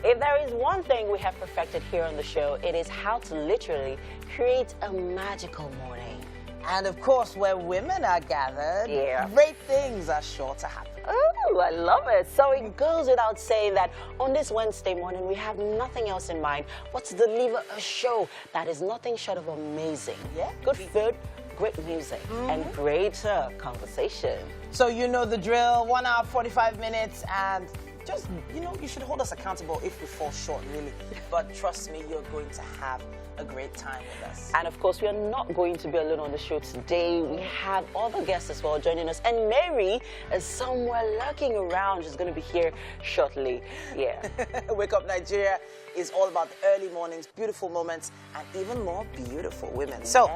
If there is one thing we have perfected here on the show, it is how to literally create a magical morning. And of course, where women are gathered, great things are sure to happen. Oh, I love it. So it goes without saying that on this Wednesday morning, we have nothing else in mind but to deliver a show that is nothing short of amazing. Yeah. Good food, great music, and great conversation. So you know the drill, 1 hour, 45 minutes, and just, you know, you should hold us accountable if we fall short, really. But trust me, you're going to have a great time with us. And of course, we are not going to be alone on the show today. We have other guests as well joining us. And Mary is somewhere lurking around. She's going to be here shortly. Yeah. Wake Up Nigeria is all about the early mornings, beautiful moments, and even more beautiful women. So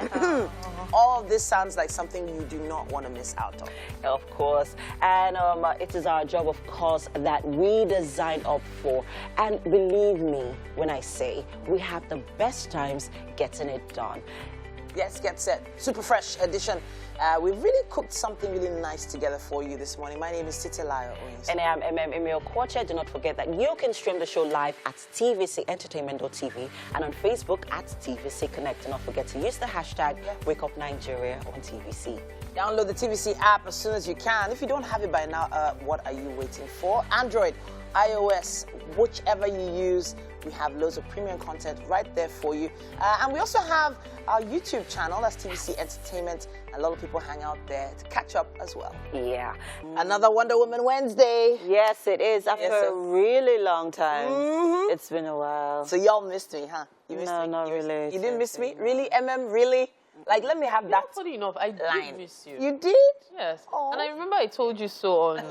all of this sounds like something you do not want to miss out on. Of course. And it is our job, of course, that we design up for. And believe me when I say we have the best times getting it done. Yes, get set. Super fresh edition. We've really cooked something really nice together for you this morning. My name is Titilayo Oyinsa. And I am Emil Koche. Do not forget that you can stream the show live at tvcentertainment.tv and on Facebook at TVC Connect. Do not forget to use the hashtag WakeUpNigeria on TVC. Download the TVC app as soon as you can. If you don't have it by now, what are you waiting for? Android, iOS, whichever you use, we have loads of premium content right there for you. And we also have our YouTube channel, that's TVC Entertainment. A lot of people hang out there to catch up as well. Yeah. Another Wonder Woman Wednesday. Yes, it is. After a really long time. It's been a while. So y'all missed me, huh? You missed me? Not really. You didn't miss me? Really, Really? Like, let me have that funny enough, I did miss you. You did? Yes. Oh. And I remember I told you so on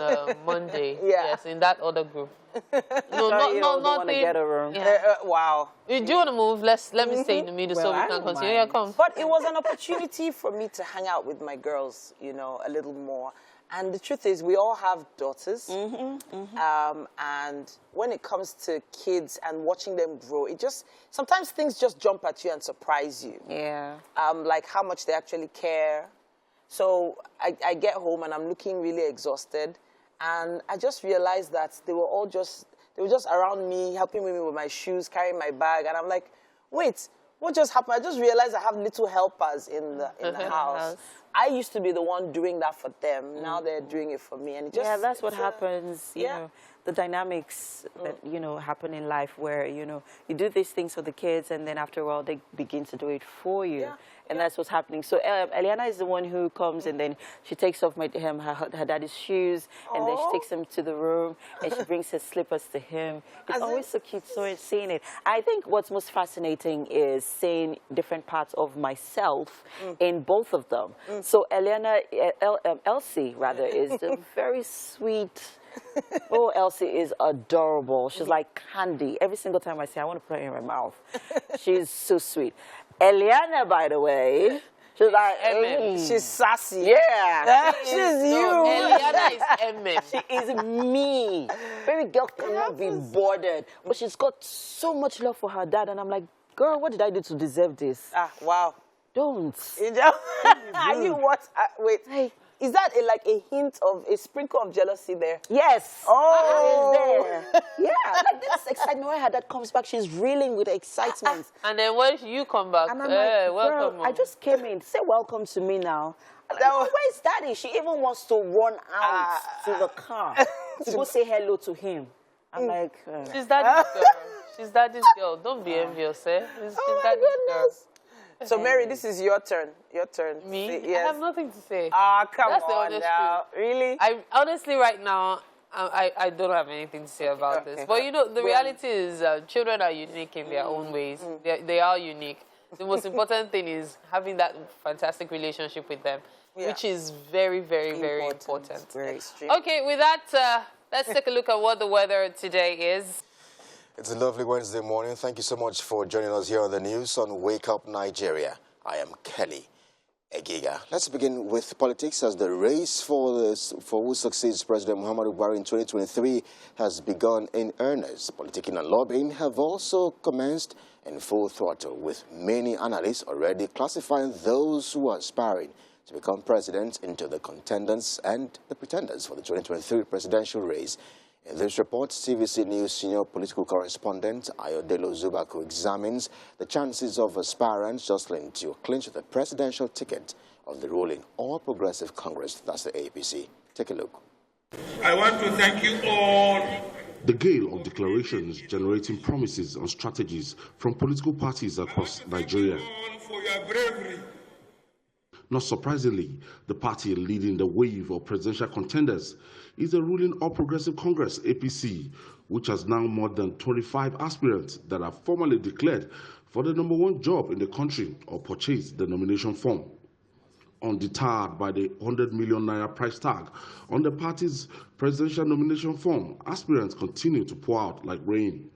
Monday. Yeah. Yes, in that other group. No, not to get a room. Yeah. Wow. Do you want to move? Let me stay in the middle so we can continue. Yeah, come. But it was an opportunity for me to hang out with my girls, you know, a little more. And the truth is, we all have daughters. And when it comes to kids and watching them grow, sometimes things just jump at you and surprise you. Yeah. Like how much they actually care. So I get home and I'm looking really exhausted. And I just realized that they were just around me, helping me with my shoes, carrying my bag. And I'm like, wait, what just happened? I just realized I have little helpers in the house. I used to be the one doing that for them. Now they're doing it for me. And it just, yeah, that's what happens, you know, the dynamics that, you know, happen in life where, you know, you do these things for the kids and then after a while they begin to do it for you. Yeah. And that's what's happening. So Eliana is the one who comes and then she takes off her daddy's shoes and then she takes him to the room and she brings his slippers to him. It's always so cute seeing it. I think what's most fascinating is seeing different parts of myself in both of them. So Elsie, rather, is a very sweet. Oh, Elsie is adorable. She's like candy. Every single time I say, I want to put her in my mouth. She's so sweet. Eliana, by the way, she's like, she's sassy. Yeah. She's you. Eliana is Emma. She is me. Baby girl cannot be boarded. But she's got so much love for her dad. And I'm like, girl, what did I do to deserve this? Wow. Don't. Are you what? Wait. Hey. Is that like a hint of a sprinkle of jealousy there? Yes. Oh. Is there. Yeah. Like this excitement when her dad comes back, she's reeling with excitement. And then when you come back, and I'm like, welcome. Girl, I just came in. Say welcome to me now. Like, where's daddy? She even wants to run out to the car to go say hello to him. I'm like, she's daddy's girl. She's daddy's girl. Don't be envious, eh? She's daddy's girl. So, Mary, this is your turn. Your turn. Me? Yes. I have nothing to say. Come That's on the now. truth. Really? Honestly, right now, I don't have anything to say about this. But, you know, the reality is children are unique in their own ways. They are unique. The most important thing is having that fantastic relationship with them, which is very, very, very important. Very okay, with that, let's take a look at what the weather today is. It's a lovely Wednesday morning. Thank you so much for joining us here on the news on Wake Up Nigeria. I am Kelly Egiga. Let's begin with politics as the race for who succeeds President Muhammadu Buhari in 2023 has begun in earnest. Politicking and lobbying have also commenced in full throttle, with many analysts already classifying those who are aspiring to become president into the contenders and the pretenders for the 2023 presidential race. In this report, TVC News senior political correspondent Ayodele Zubako examines the chances of aspirants jostling to clinch the presidential ticket of the ruling All Progressive Congress, that's the APC. Take a look. I want to thank you all. The gale of declarations generating promises and strategies from political parties across Nigeria. For your bravery. Not surprisingly, the party leading the wave of presidential contenders is the ruling All Progressive Congress, APC, which has now more than 25 aspirants that are formally declared for the #1 job in the country or purchased the nomination form. Undeterred by the 100 million naira price tag on the party's presidential nomination form, aspirants continue to pour out like rain.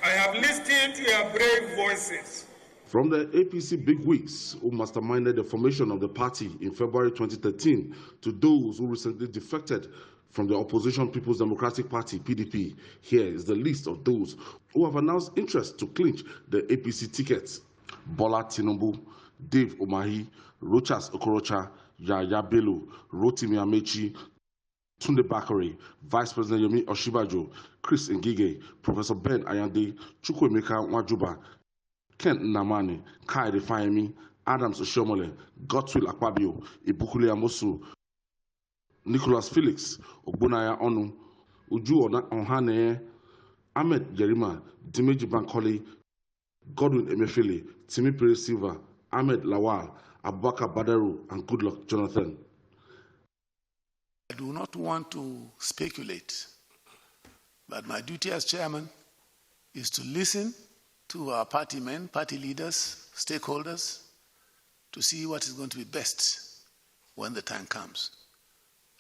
I have listened to your brave voices. From the APC bigwigs who masterminded the formation of the party in February 2013 to those who recently defected from the opposition People's Democratic Party, PDP, here is the list of those who have announced interest to clinch the APC tickets. Bola Tinubu, Dave Umahi, Rochas Okorocha, Yaya Bello, Rotimi Amechi, Tunde Bakare, Vice President Yomi Oshibajo, Chris Ngige, Professor Ben Ayande, Chukwuemeka Nwajuba, Kent Namani, Kaide Fayemi, Adams Oshiomole, Godswill Akpabio, Ibukule Amosu, Nicholas Felix, Ogbonaya Onu, Uju Onhane, Ahmed Yerima, Dimeji Bankole, Godwin Emefiele, Timi Pere Silva, Ahmed Lawal, Abubakar Badaru, and Goodluck Jonathan. I do not want to speculate, but my duty as chairman is to listen to our party men, party leaders, stakeholders, to see what is going to be best when the time comes.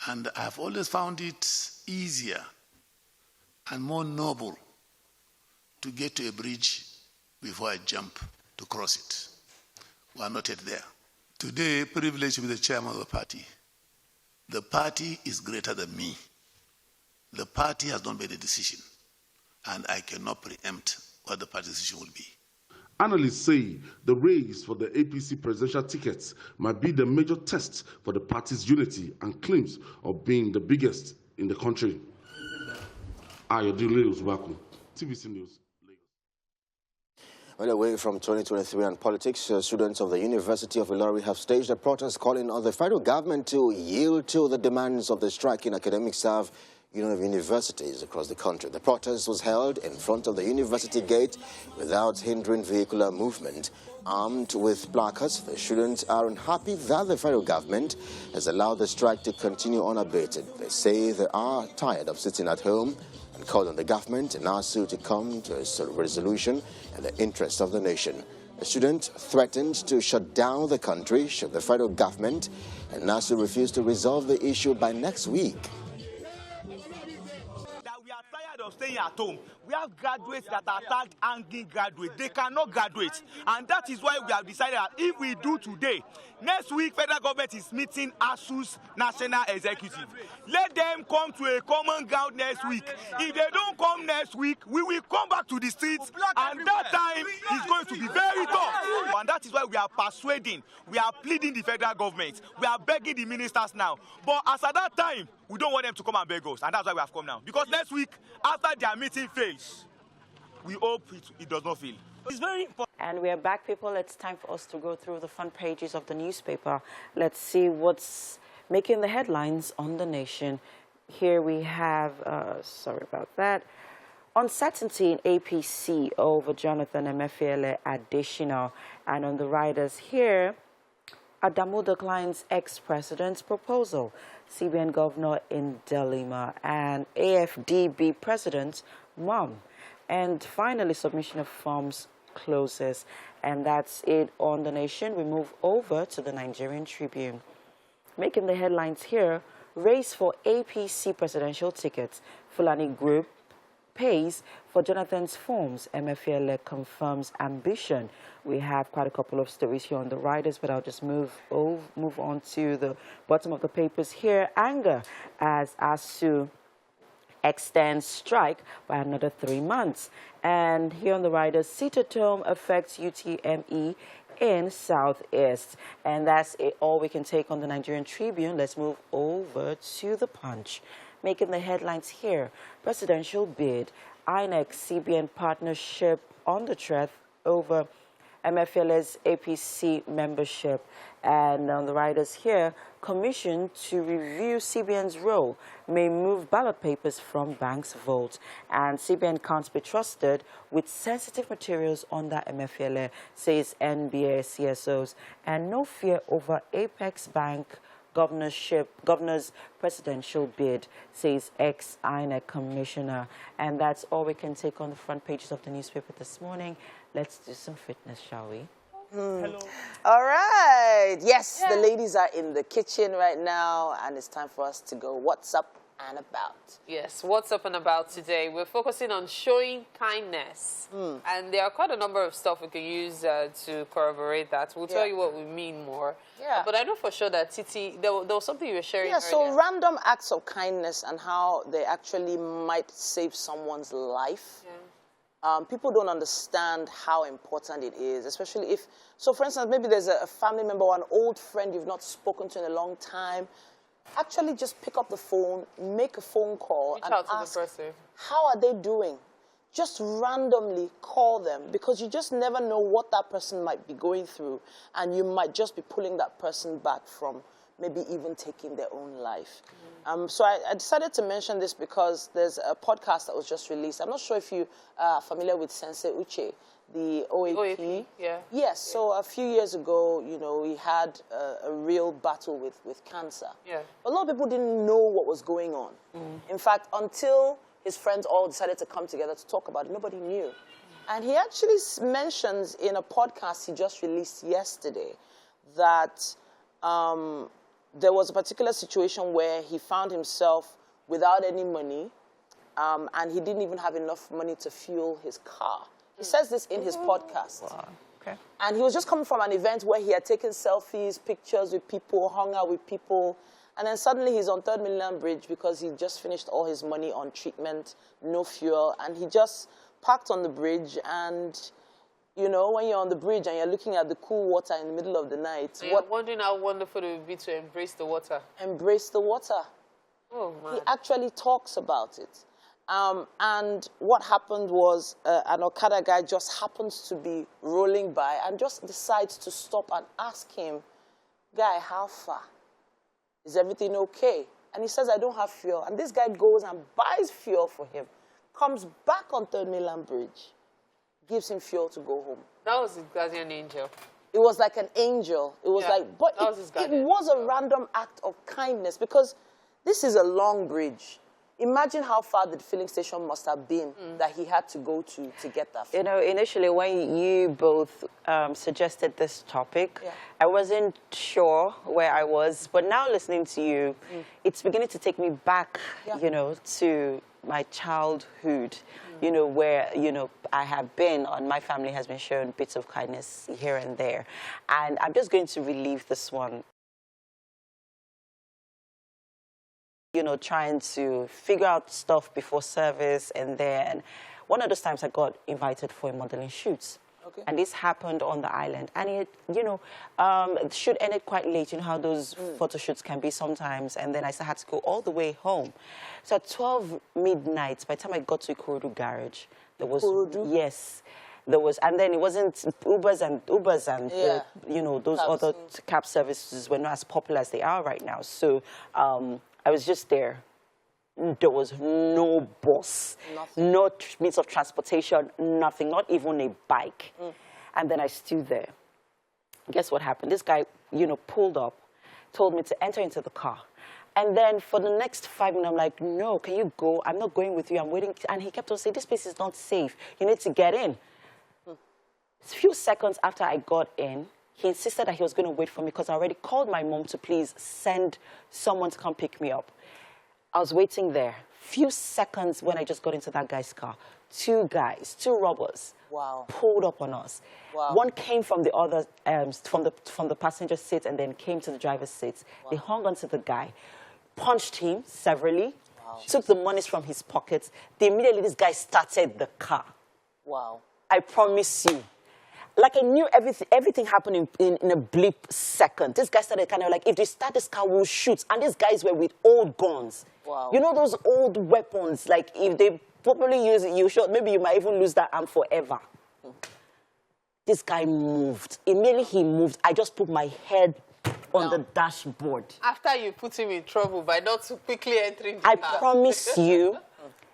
And I have always found it easier and more noble to get to a bridge before I jump to cross it. We are not yet there. Today, privileged to be the chairman of the party. The party is greater than me. The party has not made a decision, and I cannot preempt what the party decision will be. Analysts say the race for the APC presidential tickets might be the major test for the party's unity and claims of being the biggest in the country. Ayodele Zubako, TVC News. Well, away from 2023 and politics, students of the University of Ilorin have staged a protest calling on the federal government to yield to the demands of the striking academic staff of universities across the country. The protest was held in front of the university gate without hindering vehicular movement. Armed with placards, the students are unhappy that the federal government has allowed the strike to continue unabated. They say they are tired of sitting at home and called on the government and ASU to come to a resolution in the interest of the nation. The student threatened to shut down the country should the federal government and ASU refuse to resolve the issue by next week. Of staying at home. We have graduates that are tagged hanging graduates. They cannot graduate. And that is why we have decided that if we do today, next week federal government is meeting ASU's national executive. Let them come to a common ground next week. If they don't come next week, we will come back to the streets, and that time is going to be very tough. And that is why we are persuading, we are pleading the federal government, we are begging the ministers now. But as at that time, we don't want them to come and beg us, and that's why we have come now. Because next week, after their meeting fails, we hope it does not fail. It's very important. And we are back, people. It's time for us to go through the front pages of the newspaper. Let's see what's making the headlines on The Nation. Here we have, sorry about that, uncertainty in APC over Jonathan Emefiele additional. And on the riders here, Adamu declines ex-president's proposal. CBN governor in dilemma, and AFDB president's mom. And finally, submission of forms closes. And that's it on The Nation. We move over to the Nigerian Tribune. Making the headlines here, race for APC presidential tickets. Fulani Group pays for Jonathan's forms. Emefiele confirms ambition. We have quite a couple of stories here on the riders, but I'll just move on to the bottom of the papers here. Anger as ASU extends strike by another 3 months. And here on the riders, sit-at-home affects UTME in Southeast. And that's it, all we can take on the Nigerian Tribune. Let's move over to the Punch. making the headlines here. Presidential bid, INEC CBN partnership on the thread over MFL's APC membership. And on the riders here, commission to review CBN's role may move ballot papers from banks' votes. And CBN can't be trusted with sensitive materials under MFLA, says NBA CSOs. And no fear over Apex Bank governor's presidential bid, says ex-INEC commissioner. And that's all we can take on the front pages of the newspaper this morning. Let's do some fitness, shall we? Hello. All right. Yes, the ladies are in the kitchen right now, and it's time for us to go what's up and about. Yes, what's up and about today? We're focusing on showing kindness. And there are quite a number of stuff we can use to corroborate that. We'll tell you what we mean more. Yeah. But I know for sure that Titi, there was something you were sharing earlier. So random acts of kindness and how they actually might save someone's life. People don't understand how important it is, especially if, so for instance, maybe there's a family member or an old friend you've not spoken to in a long time. Actually just pick up the phone, make a phone call, and ask, the person. How are they doing? Just randomly call them, because you just never know what that person might be going through, and you might just be pulling that person back from maybe even taking their own life. So I decided to mention this because there's a podcast that was just released. I'm not sure if you are familiar with Sensei Uche, the OAP. Yes, so a few years ago, you know, he had a real battle with cancer. A lot of people didn't know what was going on. In fact, until his friends all decided to come together to talk about it, nobody knew. And he actually mentions in a podcast he just released yesterday that there was a particular situation where he found himself without any money, and he didn't even have enough money to fuel his car. He says this in his podcast. Wow. Okay. And he was just coming from an event where he had taken selfies, pictures with people, hung out with people, and then suddenly he's on 3rd Mainland Bridge because he just finished all his money on treatment, no fuel, and he just parked on the bridge. And you know, when you're on the bridge and you're looking at the cool water in the middle of the night. So you're wondering how wonderful it would be to embrace the water. Embrace the water. Oh, man. He actually talks about it. And what happened was an Okada guy just happens to be rolling by and just decides to stop and ask him, guy, how far? Is everything okay? And he says, I don't have fuel. And this guy goes and buys fuel for him, comes back on 3rd Mainland Bridge, gives him fuel to go home. That was his guardian angel. It was like an angel. It was like, but it was a random act of kindness, because this is a long bridge. Imagine how far the filling station must have been that he had to go to get that fuel. You know, initially when you both suggested this topic, I wasn't sure where I was, but now listening to you, it's beginning to take me back, you know, to my childhood, you know, where, you know, I have been, and my family has been showing bits of kindness here and there. And I'm just going to relive this one. You know, trying to figure out stuff before service, and then one of those times I got invited for a modeling shoot. Okay. And this happened on the island. And it, you know, the shoot ended quite late. You know how those photo shoots can be sometimes. And then I had to go all the way home. So at 12 midnight, by the time I got to Ikorodu garage, there was, yes, there was, and then it wasn't Ubers and you know, those cabs, other cab services were not as popular as they are right now. So I was just there. There was no bus, no means of transportation, nothing, not even a bike. And then I stood there. Guess what happened? This guy, you know, pulled up, told me to enter into the car. And then for the next 5 minutes, I'm like, no, can you go? I'm not going with you. I'm waiting. And he kept on saying, this place is not safe. You need to get in. A few seconds after I got in, he insisted that he was going to wait for me because I already called my mom to please send someone to come pick me up. I was waiting there. Few seconds when I just got into that guy's car, 2 guys, 2 robbers, pulled up on us. One came from the other, from the passenger seat, and then came to the driver's seat. They hung onto the guy, punched him severally, took the monies from his pockets. Immediately, this guy started the car. I promise you. Like I knew everything happened in a blip second. This guy started kind of like, if they start this car, we'll shoot. And these guys were with old guns. Wow. You know those old weapons, like if they properly use it, you shot, maybe you might even lose that arm forever. This guy moved. Immediately he moved, I just put my head on the dashboard. After you put him in trouble by not too quickly entering the I car. promise you,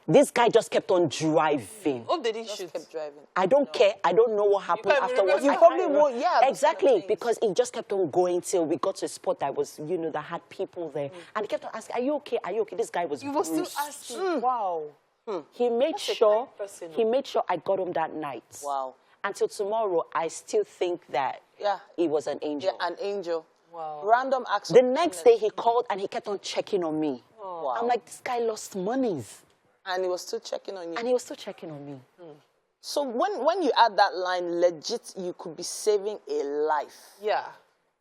this guy just kept on driving. Hope they didn't shoot. Kept driving. I don't care. I don't know what happened afterwards. You probably won't, yeah. Exactly, because he just kept on going till we got to a spot that was, you know, that had people there. And he kept on asking, are you okay? Are you okay? This guy was You were still asking. Wow. He made sure I got home that night. Wow. Until tomorrow, I still think that he was an angel. Yeah, an angel. Wow. Random acts. The next day he called and he kept on checking on me. Wow. I'm like, this guy lost monies. And he was still checking on you. And he was still checking on me. So when you add that line, legit, you could be saving a life. Yeah.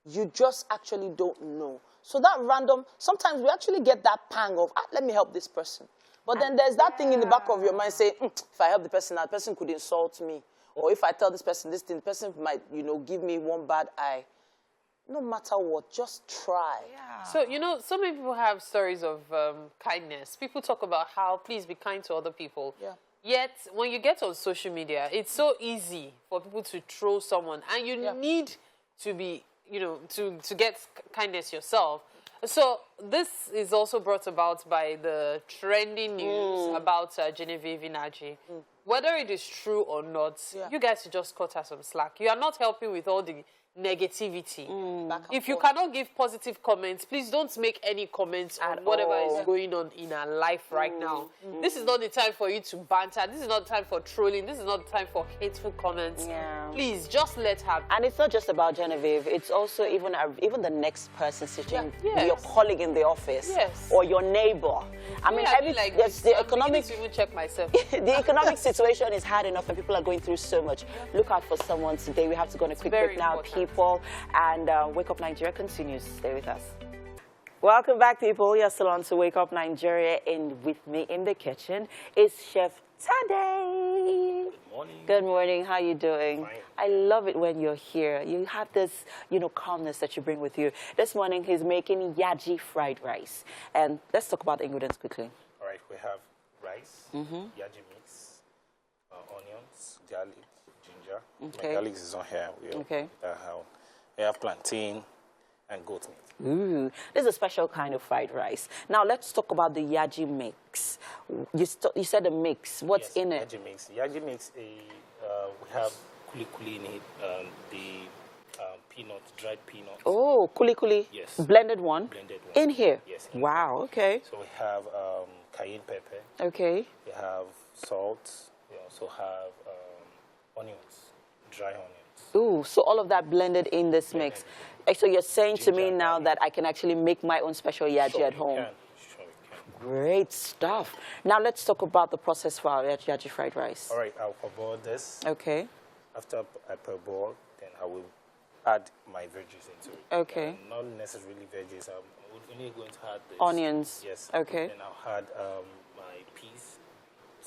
You just actually don't know. So that random, sometimes we actually get that pang of, let me help this person. But then there's that thing in the back of your mind saying, if I help the person, that person could insult me. Or if I tell this person this thing, the person might, you know, give me one bad eye. No matter what, just try. Yeah. So, you know, so many people have stories of kindness. People talk about how, please be kind to other people. Yeah. Yet, when you get on social media, it's so easy for people to troll someone. And you need to be, you know, to get kindness yourself. So, this is also brought about by the trending news about Genevieve Inaji. Whether it is true or not, you guys should just cut her some slack. You are not helping with all the negativity. If you cannot give positive comments, please don't make any comments on whatever is going on in our life right now. This is not the time for you to banter. This is not the time for trolling. This is not the time for hateful comments. Please, just let her be. And it's not just about Genevieve. It's also even the next person sitting, your colleague in the office, or your neighbor. I mean, the economic. To even check myself. The economic situation is hard enough, and people are going through so much. Look out for someone today. We have to go on a quick break now, people. And Wake Up Nigeria continues. Stay with us. Welcome back, people. You're still on to Wake Up Nigeria, and with me in the kitchen is Chef Tade. Good morning. Good morning. How are you doing? Fine. I love it when you're here. You have this, you know, calmness that you bring with you. This morning, he's making yaji fried rice. And let's talk about the ingredients quickly. All right, we have rice, yaji mix, onions, garlic, ginger. Okay. My garlic is on here. We have plantain and goat meat. Ooh, this is a special kind of fried rice. Now, let's talk about the yaji mix. You said a mix. What's in it? Yaji mix. Yaji mix, we have kuli in it, peanut, dried peanut. Oh, kuli. Yes. Blended one? Blended one. In here? Yes. Wow, okay. So we have cayenne pepper. Okay. We have salt. We also have onions, dry onions. Ooh, so all of that blended in this mix. So you're saying to me now that I can actually make my own special yaji at home? Sure we can. Great stuff. Now let's talk about the process for our yaji fried rice. All right, I'll parboil this. Okay. After I parboil, then I will add my veggies into it. Okay. Not necessarily veggies. I'm only going to add this. Onions. Yes. Okay. Then I'll add my peas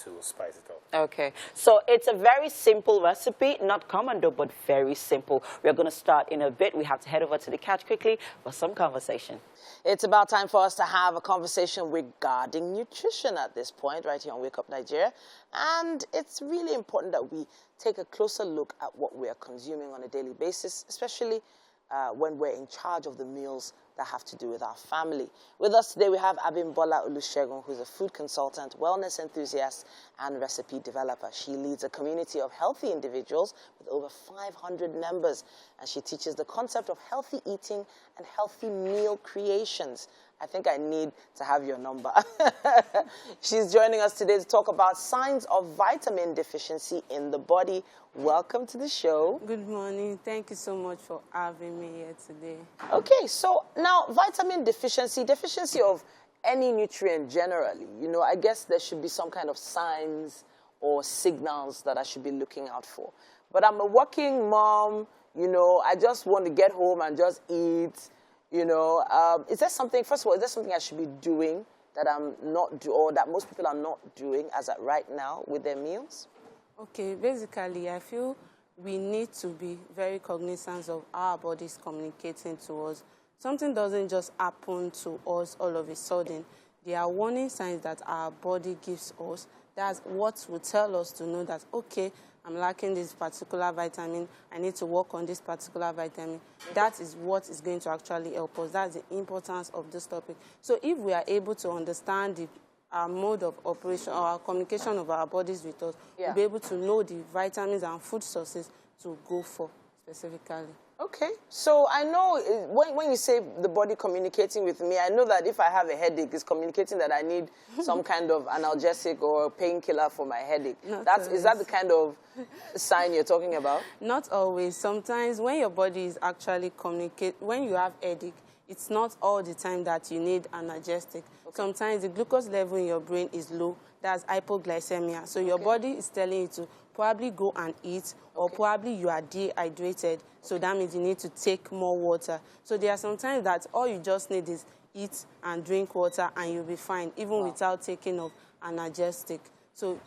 to spice it up. Okay, so it's a very simple recipe, not commando, but very simple. We're going to start in a bit. We have to head over to the couch quickly for some conversation. It's about time for us to have a conversation regarding nutrition at this point, right here on Wake Up Nigeria. And it's really important that we take a closer look at what we are consuming on a daily basis, especially when we're in charge of the meals that have to do with our family. With us today, we have Abimbola Olusegun, who's a food consultant, wellness enthusiast, and recipe developer. She leads a community of healthy individuals with over 500 members, and she teaches the concept of healthy eating and healthy meal creations. I think I need to have your number. She's joining us today to talk about signs of vitamin deficiency in the body. Welcome to the show. Good morning. Thank you so much for having me here today. Okay, so now vitamin deficiency of any nutrient generally, you know, I guess there should be some kind of signs or signals that I should be looking out for. But I'm a working mom, you know, I just want to get home and just eat. You know, is there something, first of all, is there something I should be doing that I'm not doing, or that most people are not doing as at right now with their meals? Okay, basically, I feel we need to be very cognizant of how our body is communicating to us. Something doesn't just happen to us all of a sudden. There are warning signs that our body gives us. That's what will tell us to know that, okay, I'm lacking this particular vitamin. I need to work on this particular vitamin. That is what is going to actually help us. That's the importance of this topic. So if we are able to understand our mode of operation, or our communication of our bodies with us, we'll be able to know the vitamins and food sources to go for specifically. Okay. So I know when you say the body communicating with me, I know that if I have a headache, it's communicating that I need some kind of analgesic or painkiller for my headache. Is that the kind of sign you're talking about? Not always. Sometimes when your body is actually when you have headache, it's not all the time that you need analgesic. Okay. Sometimes the glucose level in your brain is low. That's hypoglycemia. So your body is telling you to probably go and eat, or probably you are dehydrated. So that means you need to take more water. So there are sometimes that all you just need is eat and drink water and you'll be fine, even without taking of analgesic. So,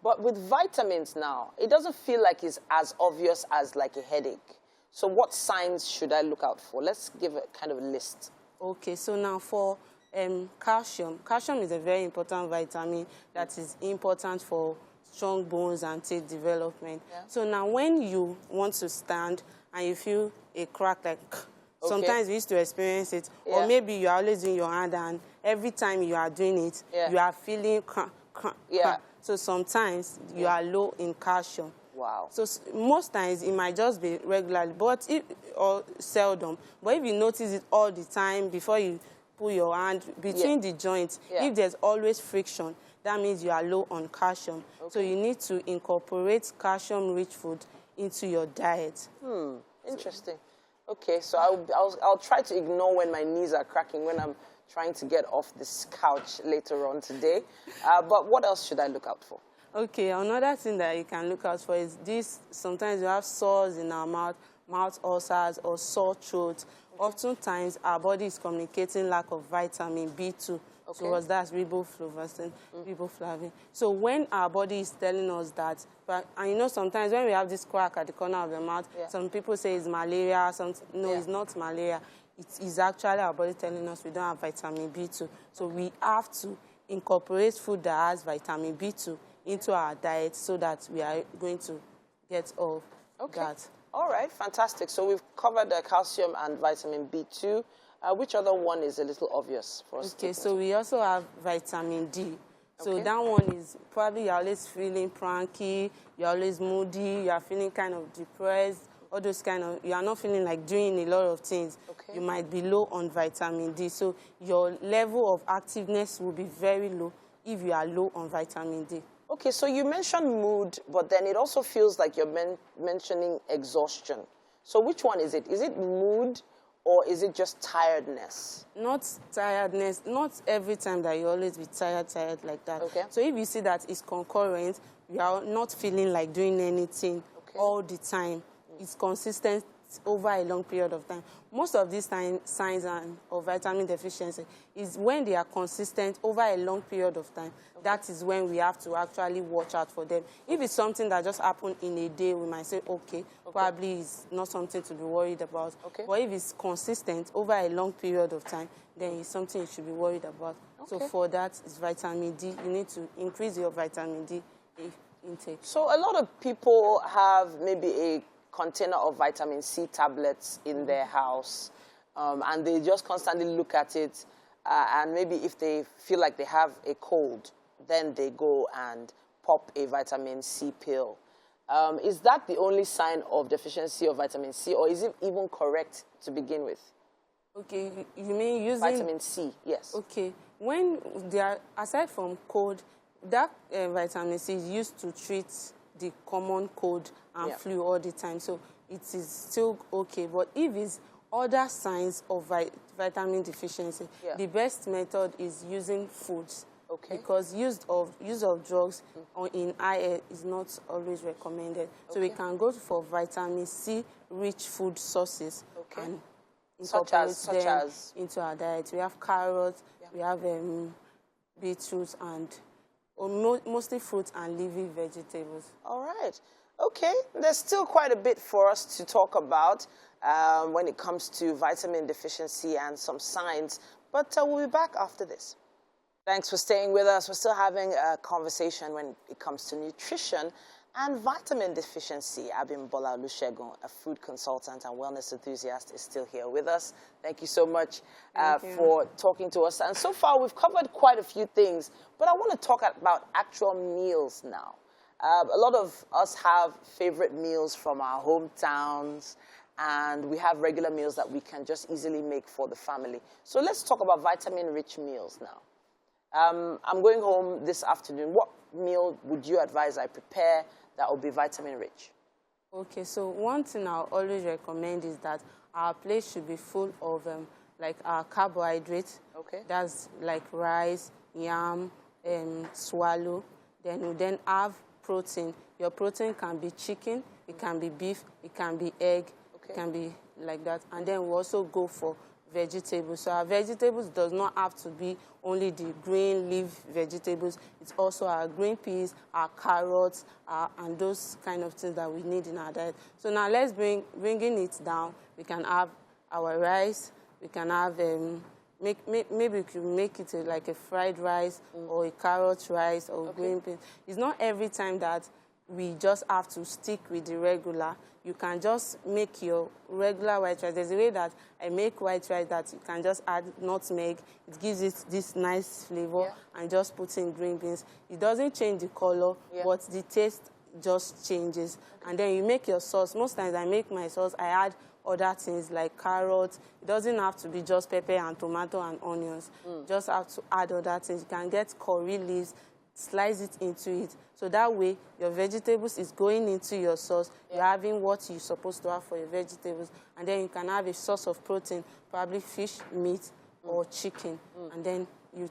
But with vitamins now, it doesn't feel like it's as obvious as like a headache. So what signs should I look out for? Let's give a kind of a list. Okay, so now for calcium. Calcium is a very important vitamin that is important for strong bones and teeth development. Yeah. So now when you want to stand and you feel a crack, like sometimes we used to experience it, or maybe you are always doing your hand and every time you are doing it, you are feeling crack. So sometimes you are low in calcium. Wow. So most times it might just be regularly, or seldom. But if you notice it all the time before you put your hand between the joints, if there's always friction, that means you are low on calcium. Okay. So you need to incorporate calcium-rich food into your diet. Interesting. Okay, so I'll try to ignore when my knees are cracking when I'm trying to get off this couch later on today. But what else should I look out for? Okay, another thing that you can look out for is this. Sometimes you have sores in our mouth ulcers or sore throat. Oftentimes, our body is communicating lack of vitamin B2. So that's riboflavin. So when our body is telling us that, and you know, sometimes when we have this crack at the corner of the mouth, some people say it's malaria. No, it's not malaria. It is actually our body telling us we don't have vitamin B2. So we have to incorporate food that has vitamin B2 into our diet so that we are going to get off that. All right, fantastic. So we've covered the calcium and vitamin B2. Which other one is a little obvious for us? Okay, so we also have vitamin D. So that one is probably you're always feeling cranky, you're always moody, you're feeling kind of depressed, all those kind of, you are not feeling like doing a lot of things. You might be low on vitamin D. So your level of activeness will be very low if you are low on vitamin D. Okay, so you mentioned mood, but then it also feels like you're mentioning exhaustion. So which one is it? Is it mood or is it just tiredness? Not tiredness. Not every time that you always be tired like that. So if you see that it's concurrent, you are not feeling like doing anything all the time. It's consistent over a long period of time. Most of these signs of vitamin deficiency is when they are consistent over a long period of time. That is when we have to actually watch out for them. If it's something that just happened in a day, we might say, probably it's not something to be worried about. But if it's consistent over a long period of time, then it's something you should be worried about. So for that, it's vitamin D. You need to increase your vitamin D intake. So a lot of people have maybe a container of vitamin C tablets in their house, and they just constantly look at it, and maybe if they feel like they have a cold, then they go and pop a vitamin C pill. Is that the only sign of deficiency of vitamin C, or is it even correct to begin with? Okay, you mean using vitamin C? Yes. Okay, when they are, aside from cold, that vitamin C is used to treat the common cold and flu all the time, so it is still okay. But if it's other signs of vitamin deficiency, the best method is using foods. Because use of drugs in high air is not always recommended. So we can go for vitamin C rich food sources and incorporate them into our diet. We have carrots, we have beetroots and or mostly fruits and leafy vegetables. All right. Okay, there's still quite a bit for us to talk about when it comes to vitamin deficiency and some signs, but we'll be back after this. Thanks for staying with us. We're still having a conversation when it comes to nutrition and vitamin deficiency. Abimbola Olusegun, a food consultant and wellness enthusiast, is still here with us. Thank you so much for talking to us. And so far, we've covered quite a few things, but I want to talk about actual meals now. A lot of us have favorite meals from our hometowns, and we have regular meals that we can just easily make for the family. So let's talk about vitamin-rich meals now. I'm going home this afternoon. What meal would you advise I prepare that will be vitamin-rich? Okay, so one thing I'll always recommend is that our plate should be full of like our carbohydrates. Okay. That's like rice, yam, swallow. Then you then have protein. Your protein can be chicken, it can be beef, it can be egg, it can be like that. And then we also go for vegetables. So our vegetables does not have to be only the green leaf vegetables. It's also our green peas, our carrots, and those kind of things that we need in our diet. So now let's bringing it down. We can have our rice. We can have maybe we could make it like a fried rice or a carrot rice or green peas. It's not every time that we just have to stick with the regular. You can just make your regular white rice. There's a way that I make white rice that you can just add nutmeg. It gives it this nice flavor, and just put in green beans. It doesn't change the color, but the taste just changes. And then you make your sauce. Most times I make my sauce, I add other things like carrots. It doesn't have to be just pepper and tomato and onions. Just have to add other things. You can get curry leaves, slice it into it. So that way, your vegetables is going into your sauce. You're having what you're supposed to have for your vegetables. And then you can have a source of protein, probably fish, meat, or chicken. And then you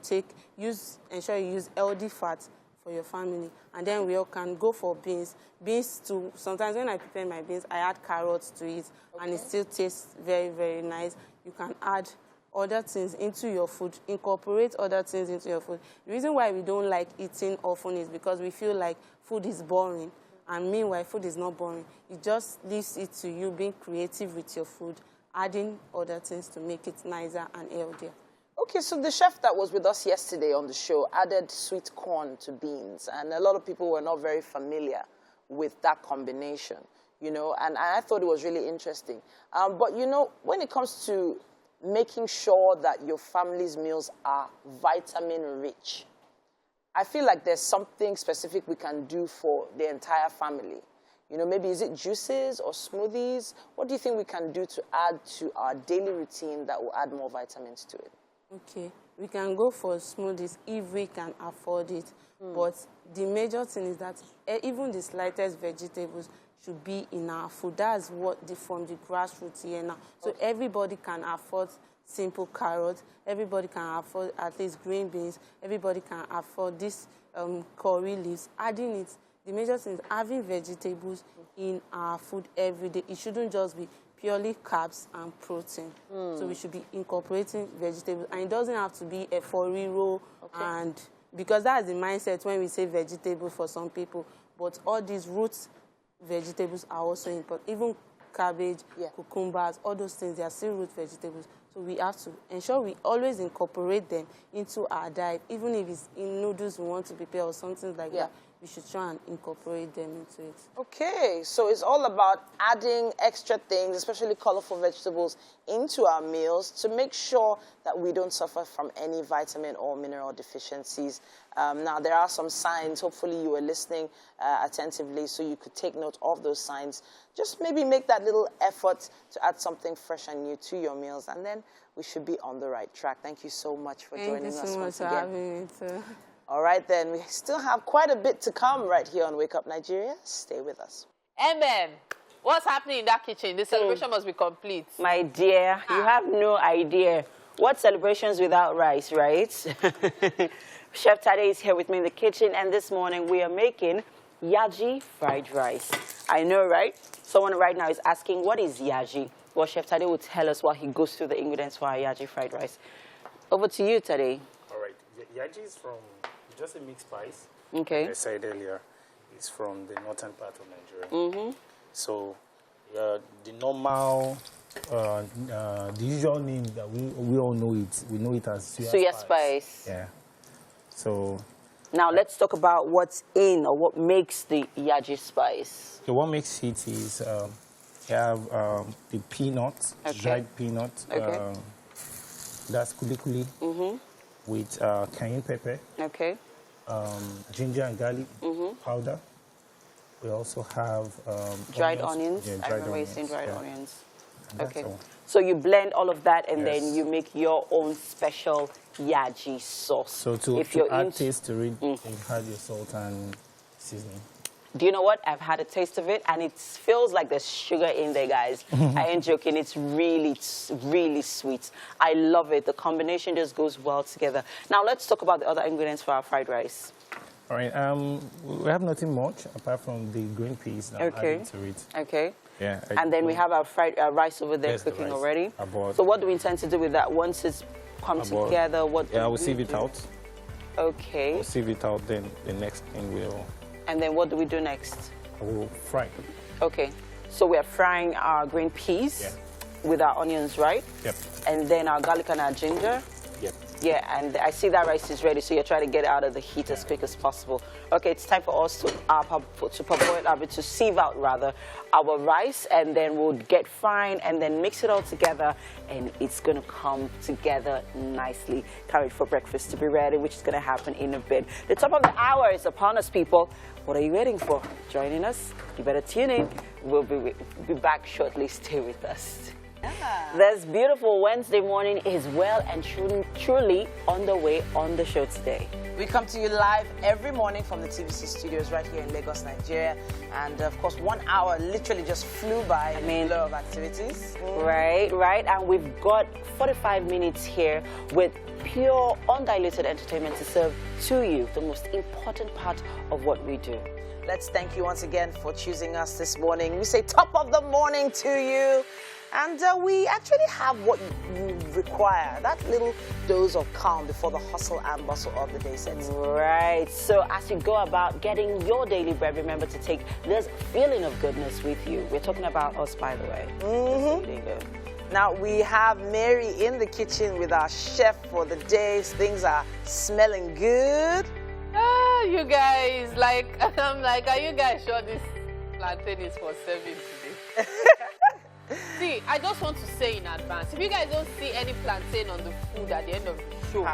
ensure you use healthy fat for your family. And then we all can go for beans. Beans too. Sometimes when I prepare my beans, I add carrots to it, and it still tastes very, very nice. You can add other things into your food, incorporate other things into your food. The reason why we don't like eating often is because we feel like food is boring, and meanwhile, food is not boring. It just leaves it to you being creative with your food, adding other things to make it nicer and healthier. Okay, so the chef that was with us yesterday on the show added sweet corn to beans, and a lot of people were not very familiar with that combination, you know, and I thought it was really interesting. But, you know, when it comes to making sure that your family's meals are vitamin-rich, I feel like there's something specific we can do for the entire family. You know, maybe is it juices or smoothies? What do you think we can do to add to our daily routine that will add more vitamins to it? Okay, we can go for smoothies if we can afford it. But the major thing is that even the slightest vegetables should be in our food. That's what from the grassroots here now. So everybody can afford simple carrots. Everybody can afford at least green beans. Everybody can afford this curry leaves. Adding it, the major thing is having vegetables in our food every day. It shouldn't just be purely carbs and protein. So we should be incorporating vegetables. And it doesn't have to be a foriro, and because that's the mindset when we say vegetables for some people. But all these roots vegetables are also important. Even cabbage, cucumbers, all those things, they are still root vegetables. So we have to ensure we always incorporate them into our diet. Even if it's in noodles we want to prepare or something like that, we should try and incorporate them into it. Okay, so it's all about adding extra things, especially colorful vegetables, into our meals to make sure that we don't suffer from any vitamin or mineral deficiencies. Now, there are some signs. Hopefully, you were listening attentively so you could take note of those signs. Just maybe make that little effort to add something fresh and new to your meals, and then we should be on the right track. Thank you so much for joining us once again. Thank you so much for having me too. All right, then. We still have quite a bit to come right here on Wake Up Nigeria. Stay with us. What's happening in that kitchen? The celebration must be complete. My dear, you have no idea. What celebrations without rice, right? Chef Tade is here with me in the kitchen, and this morning we are making yaji fried rice. I know, right? Someone right now is asking, what is yaji? Well, Chef Tade will tell us while he goes through the ingredients for our yaji fried rice. Over to you, Tade. All right. Yaji is from just a mixed spice like I said earlier, is from the northern part of Nigeria. So the normal, the usual name that we all know it, we know it as suya spice. Yeah. So now let's talk about what's in or what makes the yaji spice. so what makes it is you have the peanut, dried peanut. That's kuli with cayenne pepper. Ginger and garlic powder. We also have dried onions. Yeah, dried onions. Okay. All. So you blend all of that and then you make your own special yaji sauce. So to add taste to it, you add your salt and seasoning. Do you know what? I've had a taste of it, and it feels like there's sugar in there, guys. I ain't joking. It's really sweet. I love it. The combination just goes well together. Now, let's talk about the other ingredients for our fried rice. All right. We have nothing much apart from the green peas that added to it. Okay. Yeah. And then we have our fried rice over there cooking already. So what do we intend to do with that? Once it's come together, what do we'll sieve it out. Okay. We'll sieve it out, then the next thing we'll... And then what do we do next? We'll fry. Okay. So we are frying our green peas with our onions, right? Yep. And then our garlic and our ginger. Yep. Yeah, and I see that rice is ready, so you're trying to get it out of the heat as quick as possible. Okay, it's time for us to sieve out rather our rice, and then we'll get fine and then mix it all together, and it's gonna come together nicely. Can't wait for breakfast to be ready, which is gonna happen in a bit. The top of the hour is upon us, people. What are you waiting for? Joining us? You better tune in. We'll be back shortly. Stay with us. This beautiful Wednesday morning is well and truly on the way on the show today. We come to you live every morning from the TVC studios right here in Lagos, Nigeria. And of course, 1 hour literally just flew by in a flow of activities. Right. And we've got 45 minutes here with pure, undiluted entertainment to serve to you, the most important part of what we do. Let's thank you once again for choosing us this morning. We say top of the morning to you. And we actually have what you require, that little dose of calm before the hustle and bustle of the day sets. Right. So as you go about getting your daily bread, remember to take this feeling of goodness with you. We're talking about us, by the way. Now, we have Mary in the kitchen with our chef for the day. Things are smelling good. You guys, I'm like, are you guys sure this plantain is for serving today? See, I just want to say in advance, if you guys don't see any plantain on the food at the end of the show,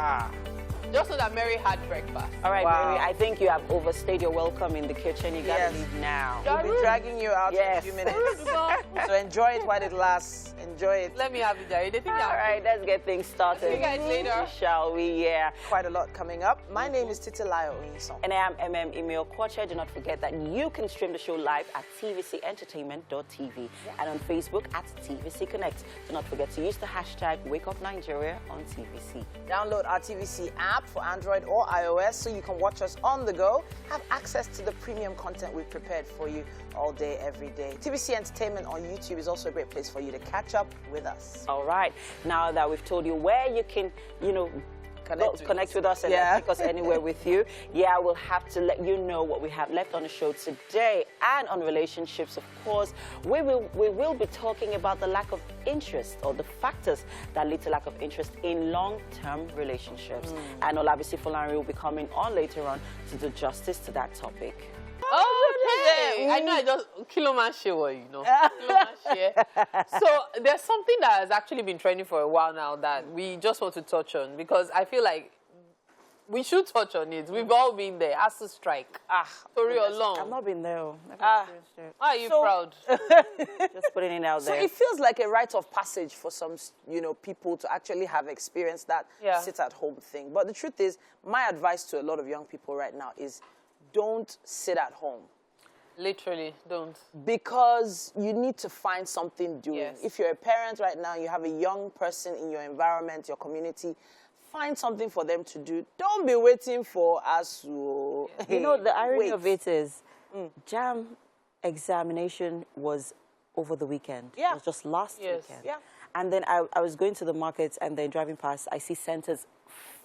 just know that Mary had breakfast. All right, Mary, I think you have overstayed your welcome in the kitchen. You got to leave now. We'll be dragging you out in a few minutes. So enjoy it while it lasts. Enjoy it. Let me have it, Jerry. All right, let's get things started. See you guys later. Shall we? Yeah. Quite a lot coming up. My name is Titilayo Oyinson. And I am Emil Kwacha. Do not forget that you can stream the show live at tvcentertainment.tv and on Facebook at TVC Connect. Do not forget to use the hashtag WakeUpNigeria on TVC. Download our TVC app for Android or iOS so you can watch us on the go. Have access to the premium content we've prepared for you all day, every day. TVC Entertainment on YouTube is also a great place for you to catch up with us. All right. Now that we've told you where you can, connect with us and take us anywhere with you. Yeah, we'll have to let you know what we have left on the show today. And on relationships, of course, we will be talking about the lack of interest or the factors that lead to lack of interest in long-term relationships. And Olabisi Folari will be coming on later on to do justice to that topic. Okay. I know I just Kilomanshire, So there's something that has actually been trending for a while now that we just want to touch on because I feel like we should touch on it. We've all been there. ASU strike. Story along. I've not been there. Are you proud? Just putting it out there. So it feels like a rite of passage for some, people to actually have experienced that sit-at-home thing. But the truth is, my advice to a lot of young people right now is don't sit at home. Literally, don't. Because you need to find something doing. Yes. If you're a parent right now, you have a young person in your environment, your community, find something for them to do. Don't be waiting for ASU. The irony of it is, JAM examination was over the weekend. Yeah. It was just last weekend. Yeah. And then I was going to the markets and then driving past, I see centers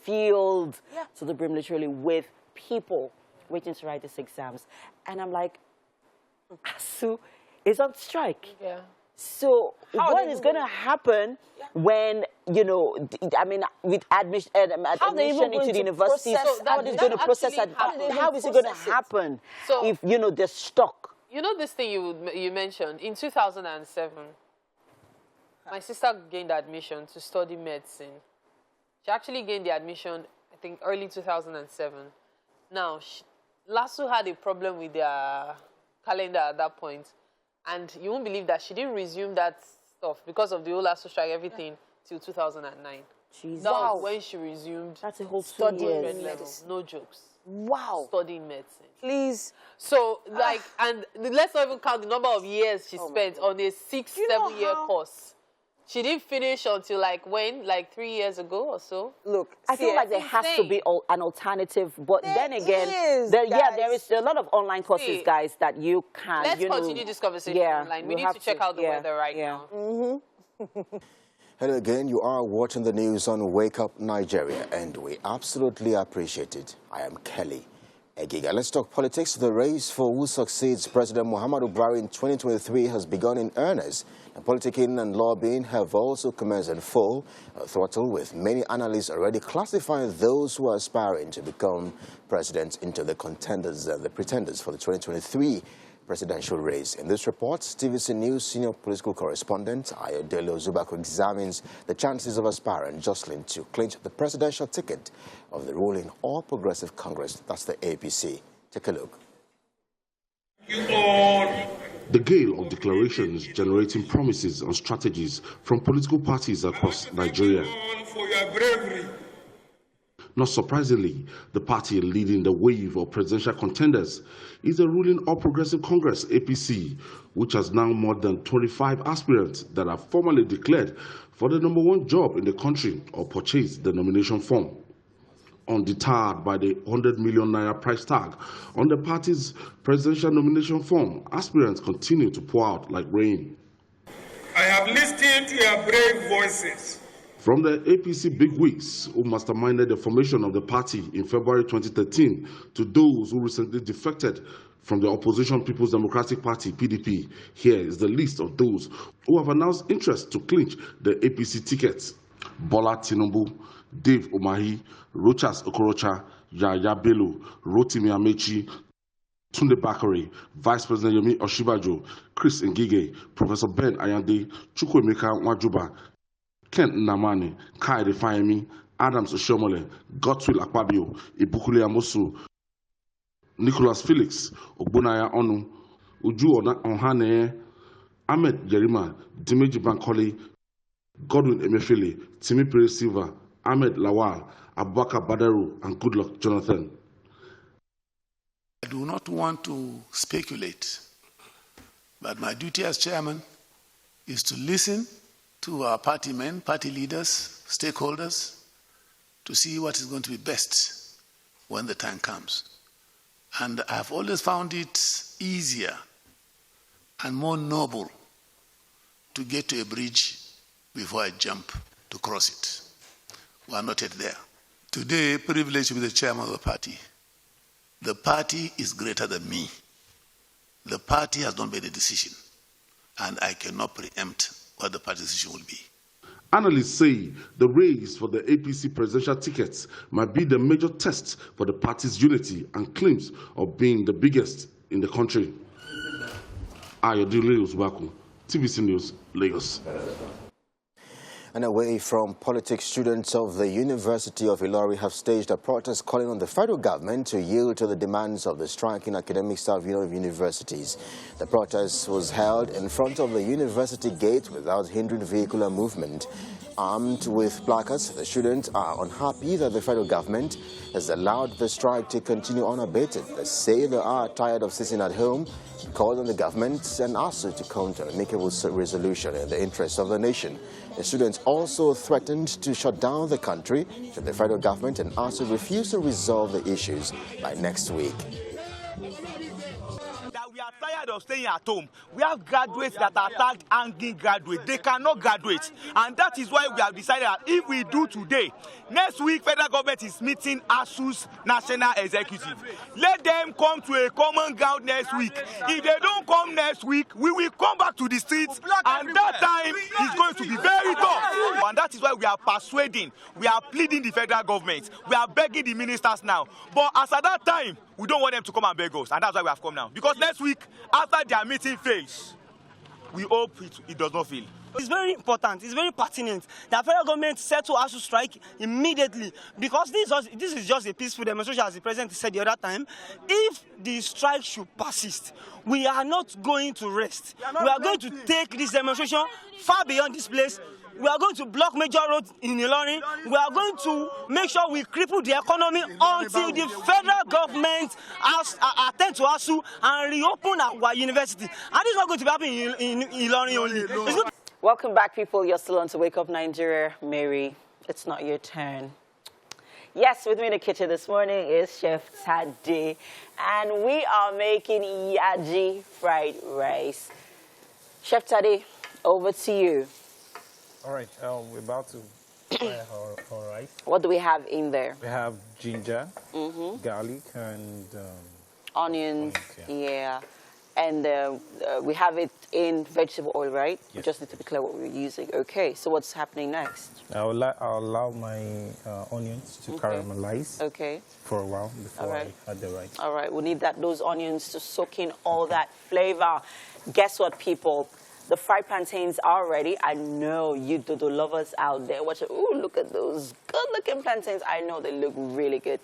filled to the brim literally with people waiting to write these exams. And I'm like, ASU is on strike. Yeah. So what is going to happen when, you know, I mean, with admission into the university, how is going to process it? How is it going to happen if, you know, they're stuck? You know this thing you mentioned, in 2007, my sister gained admission to study medicine. She actually gained the admission, I think, early 2007. Now, LASU had a problem with their calendar at that point. And you won't believe that she didn't resume that stuff because of the whole LASU strike, everything, till 2009. Jesus. That was when she resumed. That's a whole studying level. No jokes. Wow. Studying medicine. Please. So, like, and let's not even count the number of years she spent on a 6-7-year course. She didn't finish until, like, when? Like 3 years ago or so? Look, I feel like there has to be an alternative, but then again, there is a lot of online courses, guys, that you can. Let's continue this conversation online. We need to check out the weather right now. Hello again, you are watching the news on Wake Up Nigeria, and we absolutely appreciate it. I am Kelly Egiga. Let's talk politics. The race for who succeeds President Muhammadu Buhari in 2023 has begun in earnest. And politicking and lobbying have also commenced in full throttle, with many analysts already classifying those who are aspiring to become president into the contenders and the pretenders for the 2023 presidential race. In this report, TVC News senior political correspondent Ayodele Zubako examines the chances of aspirant jostling to clinch the presidential ticket of the ruling All Progressive Congress, that's the APC. Take a look. The gale of declarations generating promises and strategies from political parties across Nigeria. For your bravery. Not surprisingly, the party leading the wave of presidential contenders is the ruling All Progressive Congress, APC, which has now more than 25 aspirants that are formally declared for the #1 job in the country or purchased the nomination form. Undeterred by the 100 million naira price tag on the party's presidential nomination form, aspirants continue to pour out like rain. I have listened to your brave voices. From the APC bigwigs who masterminded the formation of the party in February 2013 to those who recently defected from the opposition People's Democratic Party, PDP, here is the list of those who have announced interest to clinch the APC tickets. Bola Tinubu, Dave Umahi, Rochas Okorocha, Yaya Bello, Rotimi Amechi, Tunde Bakare, Vice President Yomi Oshibajo, Chris Ngige, Professor Ben Ayande, Chukwuemeka Nwajuba, Kent Namani, Kaide Fayemi, Adams Oshomole, Godswill Akpabio, Ibukule Amosu, Nicholas Felix, Ogbonaya Onu, Uju Onhane, Ahmed Yerima, Dimeji Bankole, Godwin Emefiele, Timi Pere Silva, Ahmed Lawal, Abubakar Badaru, and Goodluck Jonathan. I do not want to speculate, but my duty as chairman is to listen to our party men, party leaders, stakeholders, to see what is going to be best when the time comes. And I have always found it easier and more noble to get to a bridge before I jump to cross it. We are not yet there. Today, privileged to be the chairman of the party. The party is greater than me. The party has not made a decision, and I cannot preempt what the party decision will be. Analysts say the race for the APC presidential tickets might be the major test for the party's unity and claims of being the biggest in the country. Ayodele Zubako, TVC News, Lagos. And away from politics, students of the University of Ilori have staged a protest calling on the federal government to yield to the demands of the striking academic staff union of universities. The protest was held in front of the university gate without hindering vehicular movement. Armed with placards, the students are unhappy that the federal government has allowed the strike to continue unabated. They say they are tired of sitting at home, called on the government and ASU to come to an amicable resolution in the interest of the nation. The students also threatened to shut down the country should the federal government and ASU refuse to resolve the issues by next week. That we are tired tired of staying at home. We have graduates that are tagged hanging graduates. They cannot graduate. And that is why we have decided that if we do today, next week, federal government is meeting ASU's National Executive. Let them come to a common ground next week. If they don't come next week, we will come back to the streets, and that time is going to be very tough. And that is why we are persuading, we are pleading the federal government, we are begging the ministers now. But as at that time, we don't want them to come and beg us, and that's why we have come now. Because next week, after their meeting fails, we hope it does not fail. It's very important, it's very pertinent that federal government settle ASU strike immediately, because this is just a peaceful demonstration, as the president said the other time. If the strike should persist, we are not going to rest. We are going to take this demonstration far beyond this place. We are going to block major roads in Ilorin. We are going to make sure we cripple the economy until the federal government attend to ASU and reopen our university. And this is not going to be happening in Ilorin only. Welcome back, people. You're still on to Wake Up Nigeria. Mary, it's not your turn. Yes, with me in the kitchen this morning is Chef Tade, and we are making yaji fried rice. Chef Tade, over to you. All right, we're about to fry our rice. What do we have in there? We have ginger, garlic, and onions. Yeah. And we have it in vegetable oil, right? Yes. We just need to be clear what we're using. Okay, so what's happening next? I'll allow my onions to caramelize for a while before I add the rice. All right, we need those onions to soak in all that flavor. Guess what, people? The fried plantains are ready. I know you dodo lovers out there watching. Ooh, look at those good-looking plantains. I know they look really good.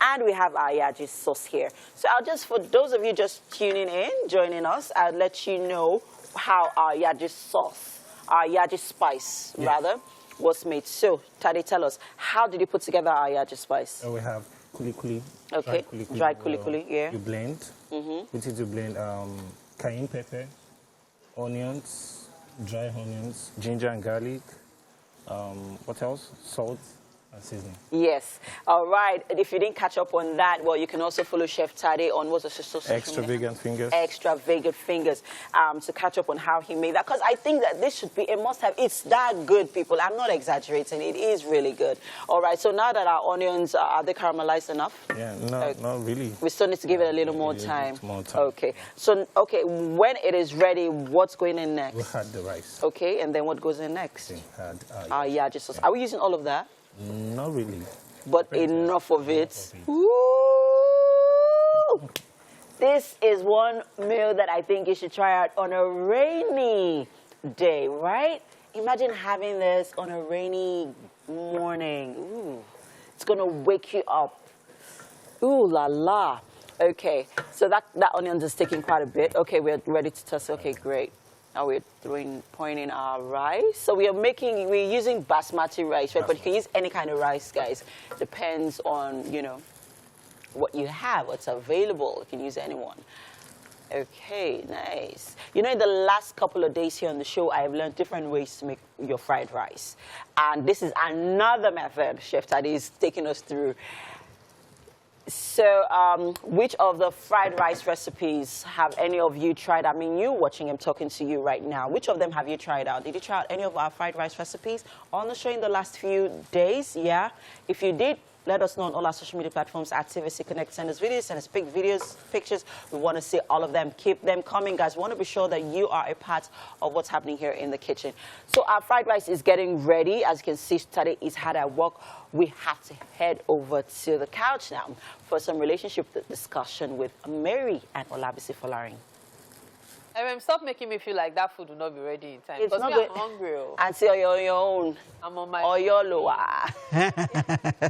And we have our yaji sauce here. So for those of you just tuning in, joining us, I'll let you know how our yaji sauce, our yaji spice, rather, was made. So, Tade, tell us, how did you put together our yaji spice? We have kuli-kuli. Okay, dry kuli-kuli, yeah. You blend. Put it to blend cayenne pepper, onions, dry onions, ginger and garlic. What else? Salt. Seasoning. Yes. All right. If you didn't catch up on that, well, you can also follow Chef Tade on what's the social Extra Vegan Fingers. Extra Vegan Fingers. To catch up on how he made that. Because I think that this should be a must-have. It's that good, people. I'm not exaggerating. It is really good. All right. So now that our onions, are they caramelized enough? Yeah, not really. We still need to give it a little more time. Okay. So, when it is ready, what's going in next? We'll add the rice. Okay. And then what goes in next? Add our yaji sauce. Are we using all of that? Not really. But enough of it. Ooh. This is one meal that I think you should try out on a rainy day, right? Imagine having this on a rainy morning. Ooh. It's going to wake you up. Ooh la la. Okay, so that onions is taking quite a bit. Okay, we're ready to toss. Okay, great. Now we're pouring in our rice. So we're using basmati rice, right? But you can use any kind of rice, guys. Depends on, what you have, what's available. You can use anyone. Okay, nice. In the last couple of days here on the show, I have learned different ways to make your fried rice. And this is another method Chef Tade is taking us through. So, which of the fried rice recipes have any of you tried? I mean, you watching, I'm talking to you right now. Which of them have you tried out? Did you try out any of our fried rice recipes on the show in the last few days? Yeah? If you did, let us know on all our social media platforms at TVC Connect. Send us videos, send us big videos, pictures. We want to see all of them. Keep them coming, guys. We want to be sure that you are a part of what's happening here in the kitchen. So our fried rice is getting ready. As you can see, Tade is hard at work. We have to head over to the couch now for some relationship discussion with Mary and Olabisi Folarin. Stop making me feel like that food will not be ready in time. Because I'm hungry. Auntie, you're on your own. I'm on my own. Or your lower.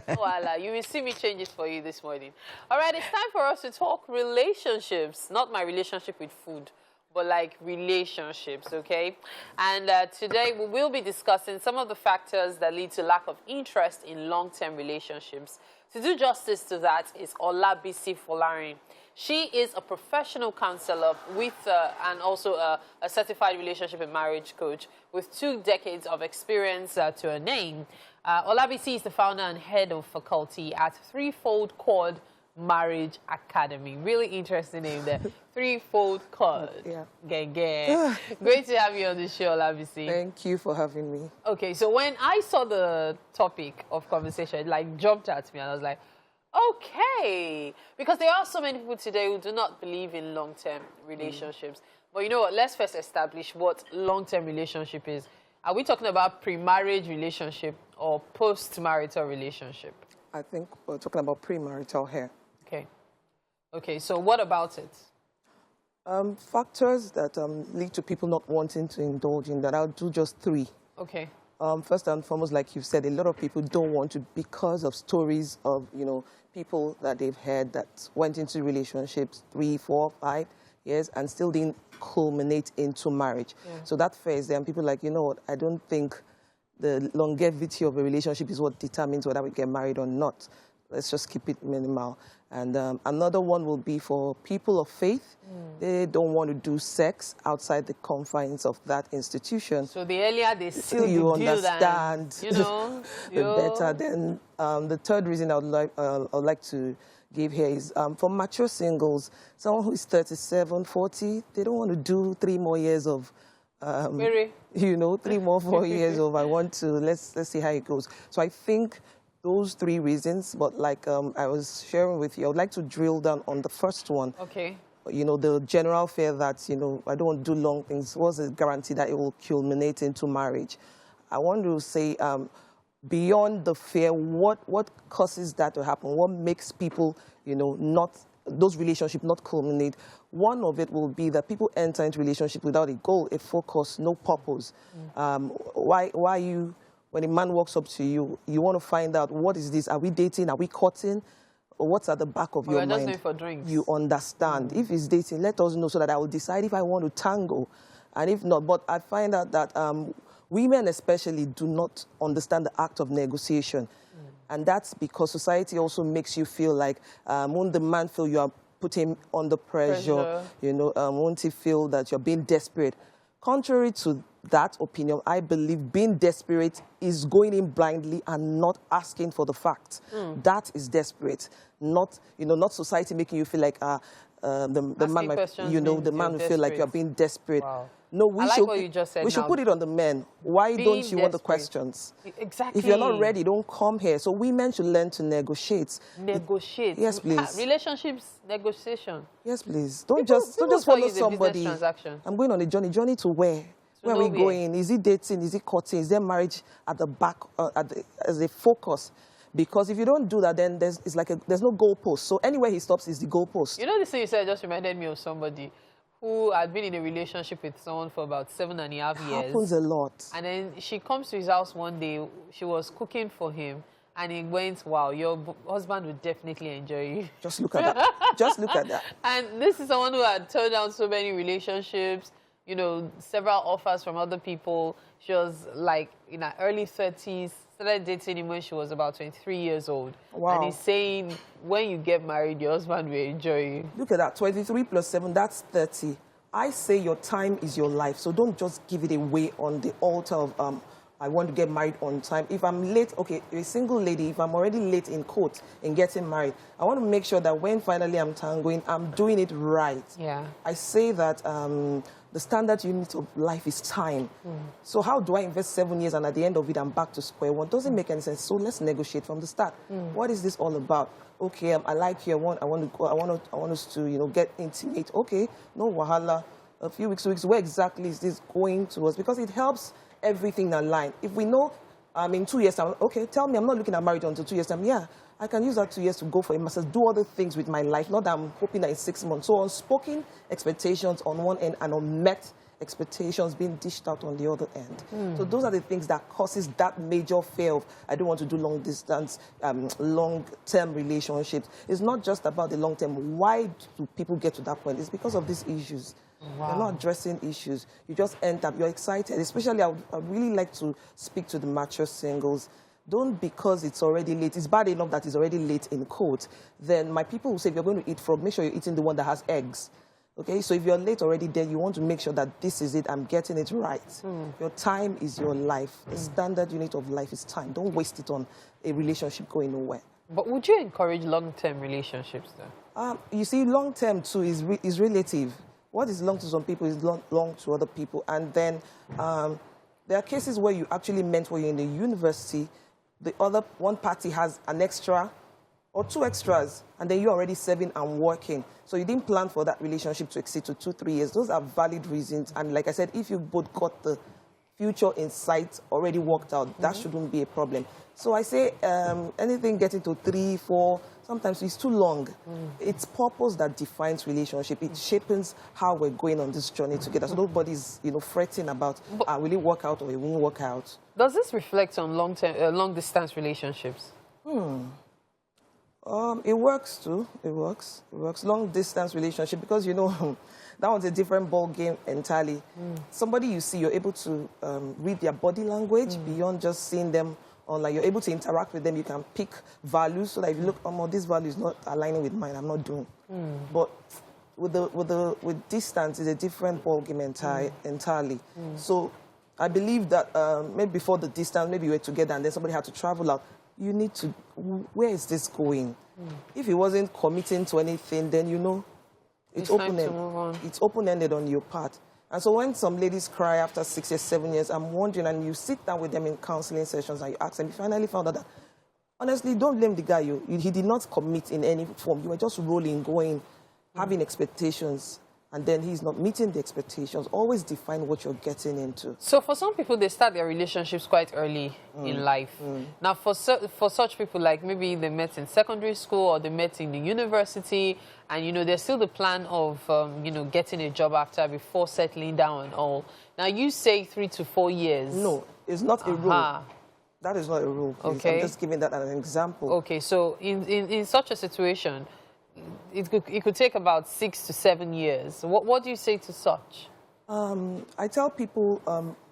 Voila, you will see me change it for you this morning. All right, it's time for us to talk relationships. Not my relationship with food, but like relationships, okay? And today we will be discussing some of the factors that lead to lack of interest in long-term relationships. To do justice to that is Olabisi Folarin. She is a professional counselor with and also a certified relationship and marriage coach with 2 decades of experience to her name. Olabisi is the founder and head of faculty at Threefold Chord Marriage Academy. Really interesting name there. Threefold Cord. Yeah. Gege. Great to have you on the show, Labisi. Thank you for having me. Okay, so when I saw the topic of conversation, it like jumped at me and I was like, okay. Because there are so many people today who do not believe in long-term relationships. But you know what? Let's first establish what long-term relationship is. Are we talking about pre-marriage relationship or post-marital relationship? I think we're talking about premarital here. Okay. Okay, so what about it? Factors that lead to people not wanting to indulge in that. I'll do just 3. Okay. First and foremost, like you've said, a lot of people don't want to because of stories of, you know, people that they've had that went into relationships 3, 4, 5 years and still didn't culminate into marriage. Yeah. So that fear is there, and people are like, you know what, I don't think the longevity of a relationship is what determines whether we get married or not. Let's just keep it minimal. And another one will be for people of faith. They don't want to do sex outside the confines of that institution. So the earlier they seal you the understand, deal, you know, the better. Then the third reason I would like to give here is for mature singles, someone who is 37, 40, they don't want to do 3 more years of you know, 3 more, 4 years of I want to, let's see how it goes. So I think those 3 reasons, but like I was sharing with you, I would like to drill down on the first one. Okay. You know, the general fear that, you know, I don't want to do long things. What's the guarantee that it will culminate into marriage? I want to say, beyond the fear, what causes that to happen? What makes people, you know, not, those relationships not culminate? One of it will be that people enter into relationship without a goal, a focus, no purpose. Why you, when a man walks up to you, you want to find out, what is this? Are we dating? Are we courting? Or what's at the back of your mind? Just going for drinks. You understand. If it's dating, let us know so that I will decide if I want to tango. And if not, but I find out that women especially do not understand the act of negotiation. And that's because society also makes you feel like, won't the man feel you are putting under pressure. You know, won't he feel that you're being desperate? Contrary to that opinion, I believe being desperate is going in blindly and not asking for the facts. That is desperate. Not, you know, not society making you feel like the man might, you know, the man will feel like you're being desperate. Wow. No, we should, what you just said, we should put it on the men. Why don't you want the questions? Exactly. If you're not ready, don't come here. So women should learn to negotiate. Negotiate. Yes, please. Relationships, negotiation. Yes, please. Don't just follow somebody. I'm going on a journey. Journey to where? Where are we going? Is it dating? Is it courting? Is there marriage at the back as a focus? Because if you don't do that, then there's no goalpost. So anywhere he stops is the goalpost. You know, this thing you said just reminded me of somebody who had been in a relationship with someone for about 7.5 years. Happens a lot. And then she comes to his house one day. She was cooking for him. And he went, wow, your husband would definitely enjoy you. Just look at that. Just look at that. And this is someone who had turned down so many relationships, you know, several offers from other people. She was like in her early 30s, started dating him when she was about 23 years old. Wow. And he's saying, when you get married, your husband will enjoy you. Look at that, 23 plus 7, that's 30. I say your time is your life, so don't just give it away on the altar of, I want to get married on time. If I'm late, okay, a single lady, if I'm already late in court in getting married, I want to make sure that when finally I'm tangoing, I'm doing it right. Yeah. I say that the standard unit of life is time. So how do I invest 7 years and at the end of it, I'm back to square one? Doesn't make any sense. So let's negotiate from the start. What is this all about? Okay, I like you. I want us to, you know, get intimate. Okay, no wahala. A few weeks, where exactly is this going towards? Because it helps everything align. If we know in 2 years time, okay, tell me I'm not looking at marriage until 2 years time. Yeah, I can use that 2 years to go for a master's, do other things with my life, not that I'm hoping that in 6 months. So unspoken expectations on one end and unmet expectations being dished out on the other end. So those are the things that causes that major fear of, I don't want to do long distance, long-term relationships. It's not just about the long term. Why do people get to that point? It's because of these issues. Wow. You're not addressing issues. You just end up, you're excited. Especially, I'd really like to speak to the mature singles. Don't, because it's already late, it's bad enough that it's already late in court. Then my people will say, if you're going to eat frog, make sure you're eating the one that has eggs. Okay, so if you're late already, then you want to make sure that this is it, I'm getting it right. Your time is your life. The standard unit of life is time. Don't waste it on a relationship going nowhere. But would you encourage long-term relationships, though? You see, long-term, too, is relative. What is long to some people is long to other people. And then there are cases where you actually meant when you're in the university, one party has an extra or 2 extras, and then you're already serving and working. So you didn't plan for that relationship to exceed to 2-3 years. Those are valid reasons. And like I said, if you both got the future in sight, already worked out, that shouldn't be a problem. So I say anything getting to 3, 4, sometimes it's too long. It's purpose that defines relationship. It shapes how we're going on this journey together. So nobody's, fretting about, will it work out or it won't work out. Does this reflect on long-distance relationships? It works too. It works. Long-distance relationship, because, that one's a different ball game entirely. Somebody you see, you're able to read their body language beyond just seeing them online. You're able to interact with them. You can pick values so that if you look, this value is not aligning with mine, I'm not doing. But with distance, it's a different ball game entirely. So I believe that maybe before the distance, maybe you were together and then somebody had to travel out. You need to, where is this going? If it wasn't committing to anything, then it's open-ended. It's open-ended on your part. And so when some ladies cry after 6 years, 7 years, I'm wondering, and you sit down with them in counseling sessions and you ask them, you finally found out that, honestly, don't blame the guy. He did not commit in any form. You were just rolling, going, having expectations, and then he's not meeting the expectations. Always define what you're getting into. So for some people, they start their relationships quite early in life. Now, for such people, like maybe they met in secondary school or they met in the university, and, there's still the plan of, getting a job after before settling down and all. Now, you say 3 to 4 years. No, it's not a rule. That is not a rule, please. Okay. I'm just giving that as an example. Okay, so in such a situation, it could take about 6 to 7 years. What do you say to such? I tell people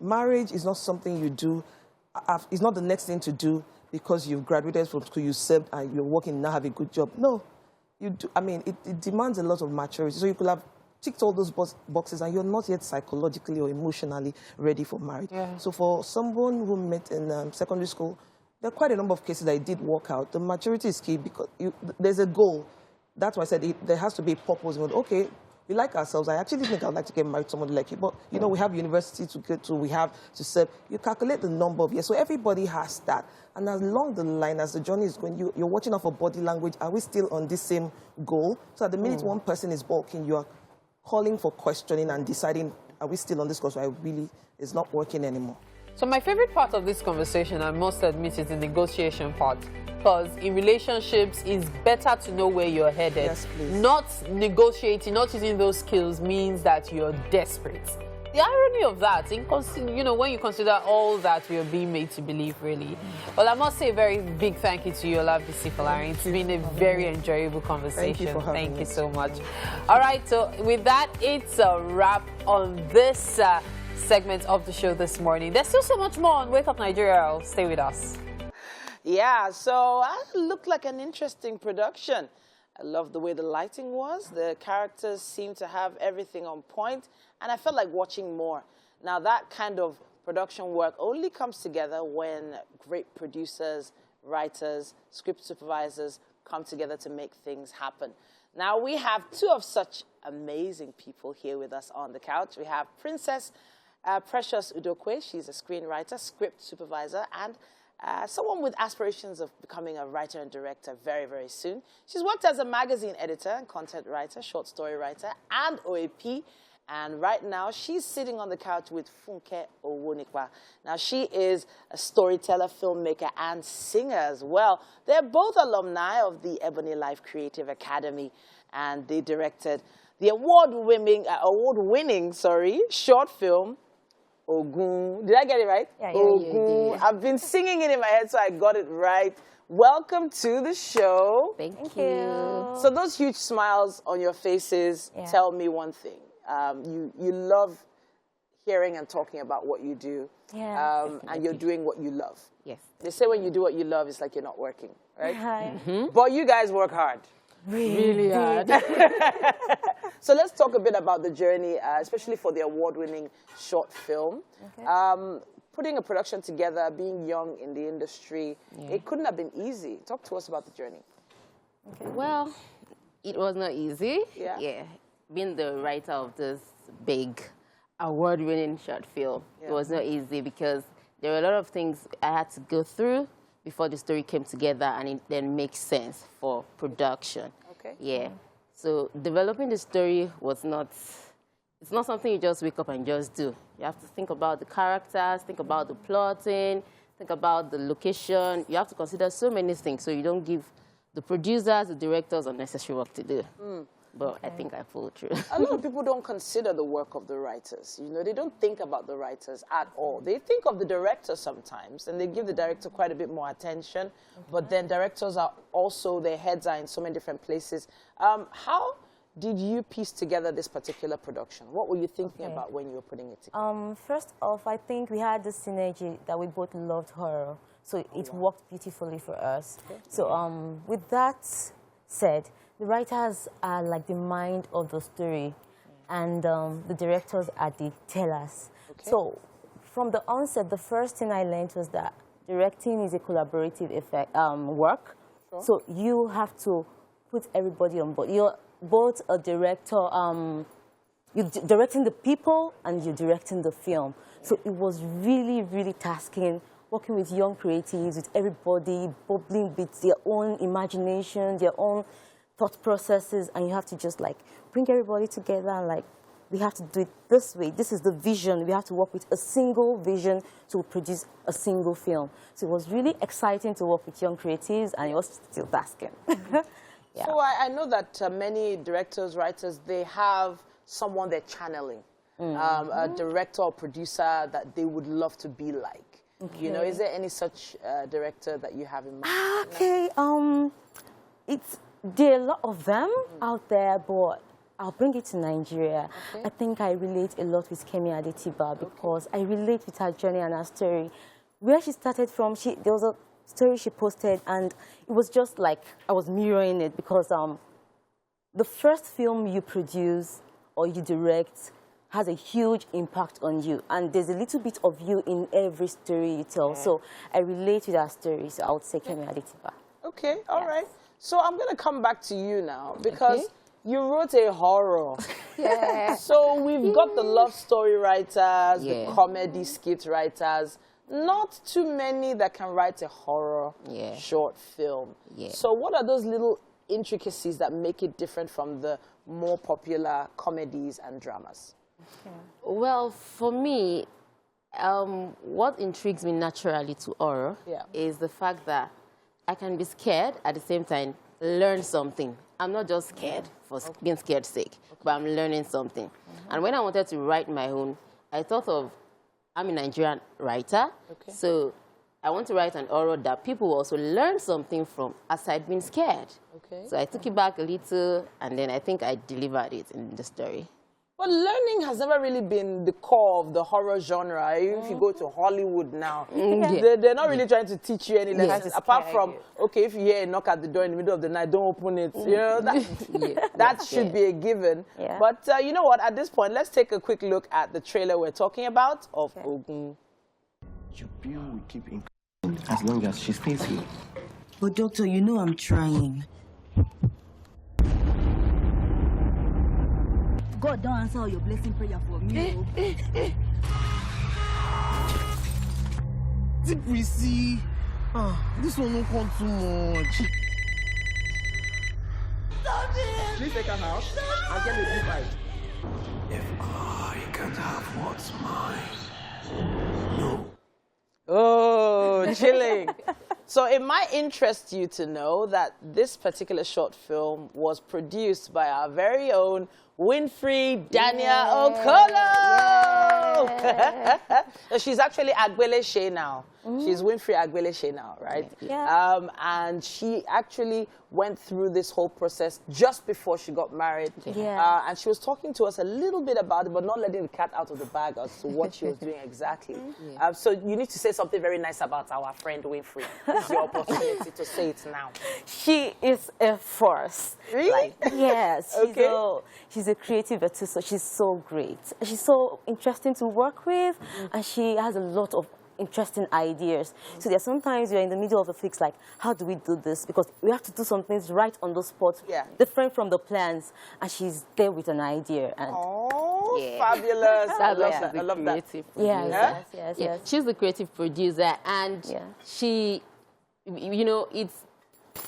marriage is not something you do. It's not the next thing to do because you've graduated from school, you served, and you're working, now have a good job. No. You do, it demands a lot of maturity. So you could have ticked all those boxes and you're not yet psychologically or emotionally ready for marriage. Yeah. So for someone who met in secondary school, there are quite a number of cases that it did work out. The maturity is key because there's a goal. That's why I said there has to be a purpose. Okay, we like ourselves. I actually think I'd like to get married to somebody like you. But, we have university to go to. We have to serve. You calculate the number of years. So everybody has that. And along the line, as the journey is going, you're watching out for body language. Are we still on this same goal? So at the minute one person is balking, you are calling for questioning and deciding, are we still on this course? Or it's not working anymore. So my favorite part of this conversation, I must admit, is the negotiation part. Because in relationships, it's better to know where you're headed. Yes, please. Not negotiating, not using those skills means that you're desperate. The irony of that, when you consider all that we are being made to believe, really. Well, I must say a very big thank you to you, Olabisi Folarin. It's been a very enjoyable conversation. Thank you for having Thank you so much. All right, so with that, it's a wrap on this segment of the show this morning. There's still so much more on Wake Up Nigeria. Stay with us. Yeah, so it looked like an interesting production. I love the way the lighting was. The characters seemed to have everything on point, and I felt like watching more. Now, that kind of production work only comes together when great producers, writers, script supervisors come together to make things happen. Now, we have 2 of such amazing people here with us on the couch. We have Princess Precious Udokwe. She's a screenwriter, script supervisor, and someone with aspirations of becoming a writer and director very, very soon. She's worked as a magazine editor and content writer, short story writer, and OAP. And right now, she's sitting on the couch with Funke Owonikwa. Now, she is a storyteller, filmmaker, and singer as well. They're both alumni of the Ebony Life Creative Academy, and they directed the award-winning short film, Ogun. Did I get it right? Yeah, Ogun. I've been singing it in my head, so I got it right. Welcome to the show. Thank you. So those huge smiles on your faces tell me one thing. You love hearing and talking about what you do. Yeah, and you're doing what you love. Yes. They say when you do what you love, it's like you're not working, right? But you guys work hard. Really hard. So let's talk a bit about the journey, especially for the award-winning short film. Okay. putting a production together, being young in the industry, it couldn't have been easy. Talk to us about the journey. Okay. Well, it was not easy. Yeah. Being the writer of this big award-winning short film, it was not easy because there were a lot of things I had to go through before the story came together and it then makes sense for production. Okay. Yeah. So developing the story was not, it's not something you just wake up and just do. You have to think about the characters, think about the plotting, think about the location. You have to consider so many things so you don't give the producers, the directors unnecessary work to do. But I think I pulled through. A lot of people don't consider the work of the writers. You know, they don't think about the writers at all. They think of the director sometimes, and they give the director quite a bit more attention. But then directors are also, their heads are in so many different places. How did you piece together this particular production? What were you thinking about when you were putting it together? First off, I think we had this synergy that we both loved horror. So it worked beautifully for us. So with that said, the writers are like the mind of the story, and the directors are the tellers. So from the onset, the first thing I learned was that directing is a collaborative work. So you have to put everybody on board. You're both a director, you're directing the people and you're directing the film. So it was really, really tasking, working with young creatives, with everybody, bubbling with their own imagination, their own thought processes, and you have to just like bring everybody together and like, we have to do it this way. This is the vision. We have to work with a single vision to produce a single film. So it was really exciting to work with young creatives, and it was still tasking. So I know that many directors, writers, they have someone they're channeling, a director or producer that they would love to be like. You know, is there any such director that you have in mind? Okay, there are a lot of them out there, but I'll bring it to Nigeria. I think I relate a lot with Kemi Adetiba because I relate with her journey and her story. Where she started from, there was a story she posted, and it was just like I was mirroring it because the first film you produce or you direct has a huge impact on you, and there's a little bit of you in every story you tell. So I relate with her story, so I would say Kemi Adetiba. Okay, all right. So I'm going to come back to you now because you wrote a horror. So we've got the love story writers, the comedy skit writers. Not too many that can write a horror short film. So what are those little intricacies that make it different from the more popular comedies and dramas? Well, for me, what intrigues me naturally to horror is the fact that I can be scared, at the same time, learn something. I'm not just scared for being scared's sake, but I'm learning something. And when I wanted to write my own, I thought of, I'm a Nigerian writer, so I want to write an horror that people will also learn something from aside being scared. So I took it back a little, and then I think I delivered it in the story. But learning has never really been the core of the horror genre. If you go to Hollywood now, they're not really trying to teach you any lessons. Apart from, okay, if you hear a knock at the door in the middle of the night, don't open it. You know, that should be a given. But you know what? At this point, let's take a quick look at the trailer we're talking about of Ogun. Your bill will keep increasing as long as she stays here. But doctor, you know I'm trying. God don't answer all your blessing prayer for me. Deficiency. This one won't come too much. Stop it! Please take her out and get a good bite. If I can have what's mine. No. Oh, chilling. So it might interest you to know that this particular short film was produced by our very own Winfrey Daniel Okolo. So she's actually Agbele Shea now. She's Winfrey Agbele Shea now, right? And she actually went through this whole process just before she got married. And she was talking to us a little bit about it, but not letting the cat out of the bag as to what she was doing exactly. So you need to say something very nice about our friend Winfrey. This is your opportunity to say it now. She is a force. Really? Like, yes. She's a creative artist, so she's so great. She's so interesting to work with, and she has a lot of interesting ideas. So there's sometimes you're in the middle of the fix, like, how do we do this? Because we have to do some things right on the spot, different from the plans. And she's there with an idea. And fabulous. I love that. I love that. Yes. She's the creative producer, and she, you know,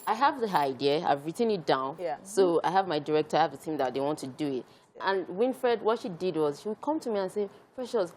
I have the idea, I've written it down. So I have my director, I have the team that they want to do it. And Winfred, what she did was, she would come to me and say, Precious,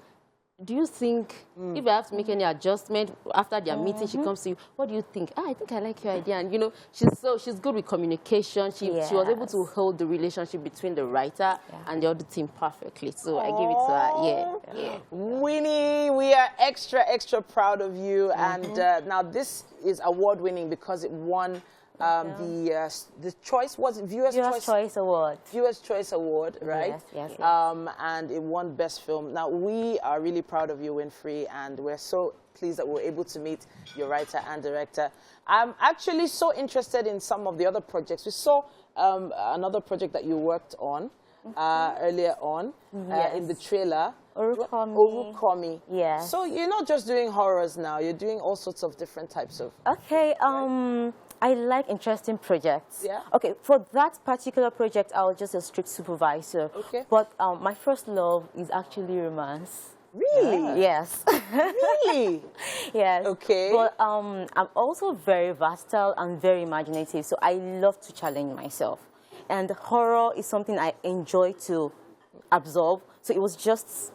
do you think, if I have to make any adjustment after their meeting, she comes to you, what do you think? I think I like your idea. And, you know, she's good with communication. She was able to hold the relationship between the writer and the other team perfectly. So I give it to her. Winnie, we are extra, extra proud of you. And now this is award-winning because it won the choice, was it Viewers Choice Award. Viewers Choice Award, right? Yes. And it won Best Film. Now, we are really proud of you, Winfrey, and we're so pleased that we're able to meet your writer and director. I'm actually so interested in some of the other projects. We saw another project that you worked on earlier on in the trailer. Urukomi. Yeah. So you're not just doing horrors now, you're doing all sorts of different types of... Okay, I like interesting projects. Yeah. Okay, for that particular project, I was just a strict supervisor. Okay. But my first love is actually romance. Really? Yes. Really? Yes. Okay. But I'm also very versatile and very imaginative, so I love to challenge myself. And horror is something I enjoy to absorb, so it was just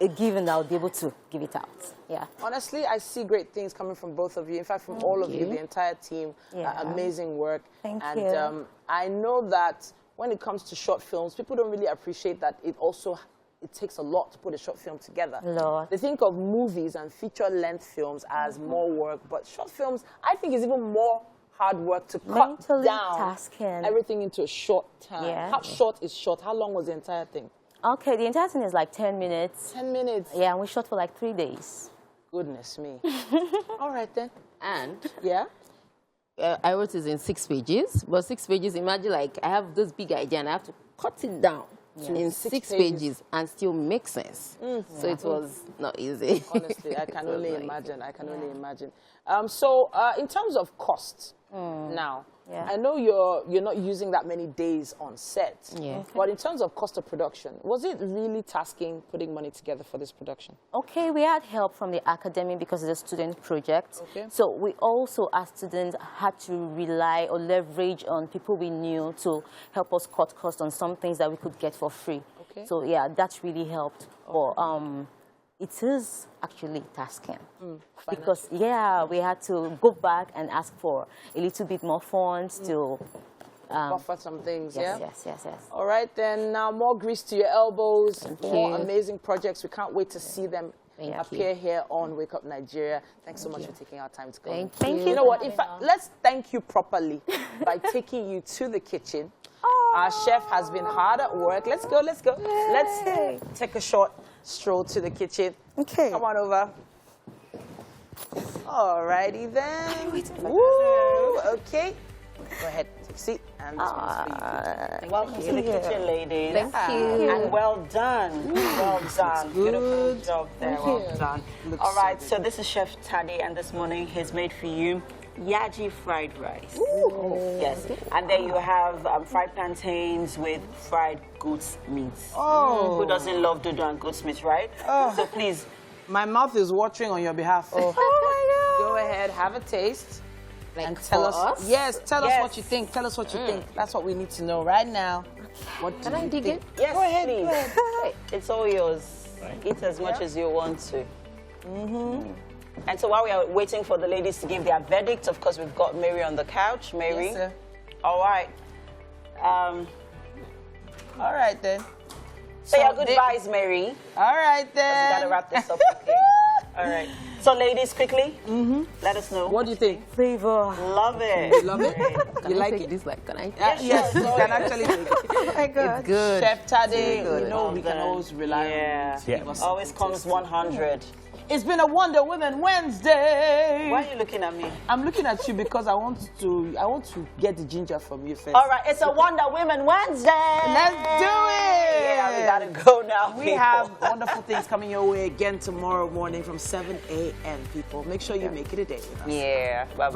a given that I would be able to give it out. Yeah. Honestly, I see great things coming from both of you. In fact, from all of you, the entire team. Amazing work. Thank you. And I know that when it comes to short films, people don't really appreciate that it takes a lot to put a short film together. They think of movies and feature-length films as more work, but short films, I think, is even more hard work to cut down everything into a short time. Yeah. How short is short? How long was the entire thing? Okay, the entire thing is like 10 minutes. 10 minutes? Yeah, and we shot for like 3 days. Goodness me. All right, then. And? Yeah? I wrote it in 6 pages. But 6 pages, imagine like I have this big idea and I have to cut it down in 6 pages and still make sense. So it was not easy. Honestly, I can only imagine. I can only imagine. So in terms of cost now, I know you're not using that many days on set, but in terms of cost of production, was it really tasking putting money together for this production? Okay, we had help from the academy because it's a student project. Okay. So we also, as students, had to rely or leverage on people we knew to help us cut costs on some things that we could get for free. Okay. So yeah, that really helped. But it is actually tasking because we had to go back and ask for a little bit more funds to buffer some things. Yes. All right, then now more grease to your elbows, more amazing projects. We can't wait to see them appear here on Wake Up Nigeria. Thanks so much for taking our time to come. Thank you. You know what? In fact, let's thank you properly by taking you to the kitchen. Our chef has been hard at work. Let's go. Let's take a short stroll to the kitchen. Okay. Come on over. All righty then. Woo. Okay. Go ahead. Take a seat. And welcome to the kitchen, ladies. Thank you. And well done. Well done. Beautiful job there. Well done. All right. So this is Chef Tade, and this morning he's made for you Yaji fried rice. Ooh. Yes. And then you have fried plantains with fried goat's meat. Oh. Who doesn't love dodo and goat's meat, right? Oh. So please. My mouth is watering on your behalf. Oh, my God. Go ahead, have a taste. And tell us. Yes, tell us what you think. Tell us what you think. That's what we need to know right now. What do you think? Yes, go ahead, please. Go ahead. It's all yours. Right. Eat as much as you want to. And so while we are waiting for the ladies to give their verdict, of course, we've got Mary on the couch. Mary? Yes, sir. All right. All right, then. Say your goodbyes, Mary. All right, then. We got to wrap this up. Okay. All right. So, ladies, quickly, let us know. What do you think? Flavor. Love it. You love it? You like it? This, like, can I? Yes, you can actually take it. Oh, my God. It's good. Chef Tade, we know we can always rely on you. Yeah. Always comes 100. It's been a Wonder Woman Wednesday. Why are you looking at me? I'm looking at you because I want to get the ginger from you first. All right, it's a Wonder Woman Wednesday. Let's do it. Yeah, we gotta go now. We have wonderful things coming your way again tomorrow morning from 7 a.m. People, make sure you make it a day with us. Yeah. Bye.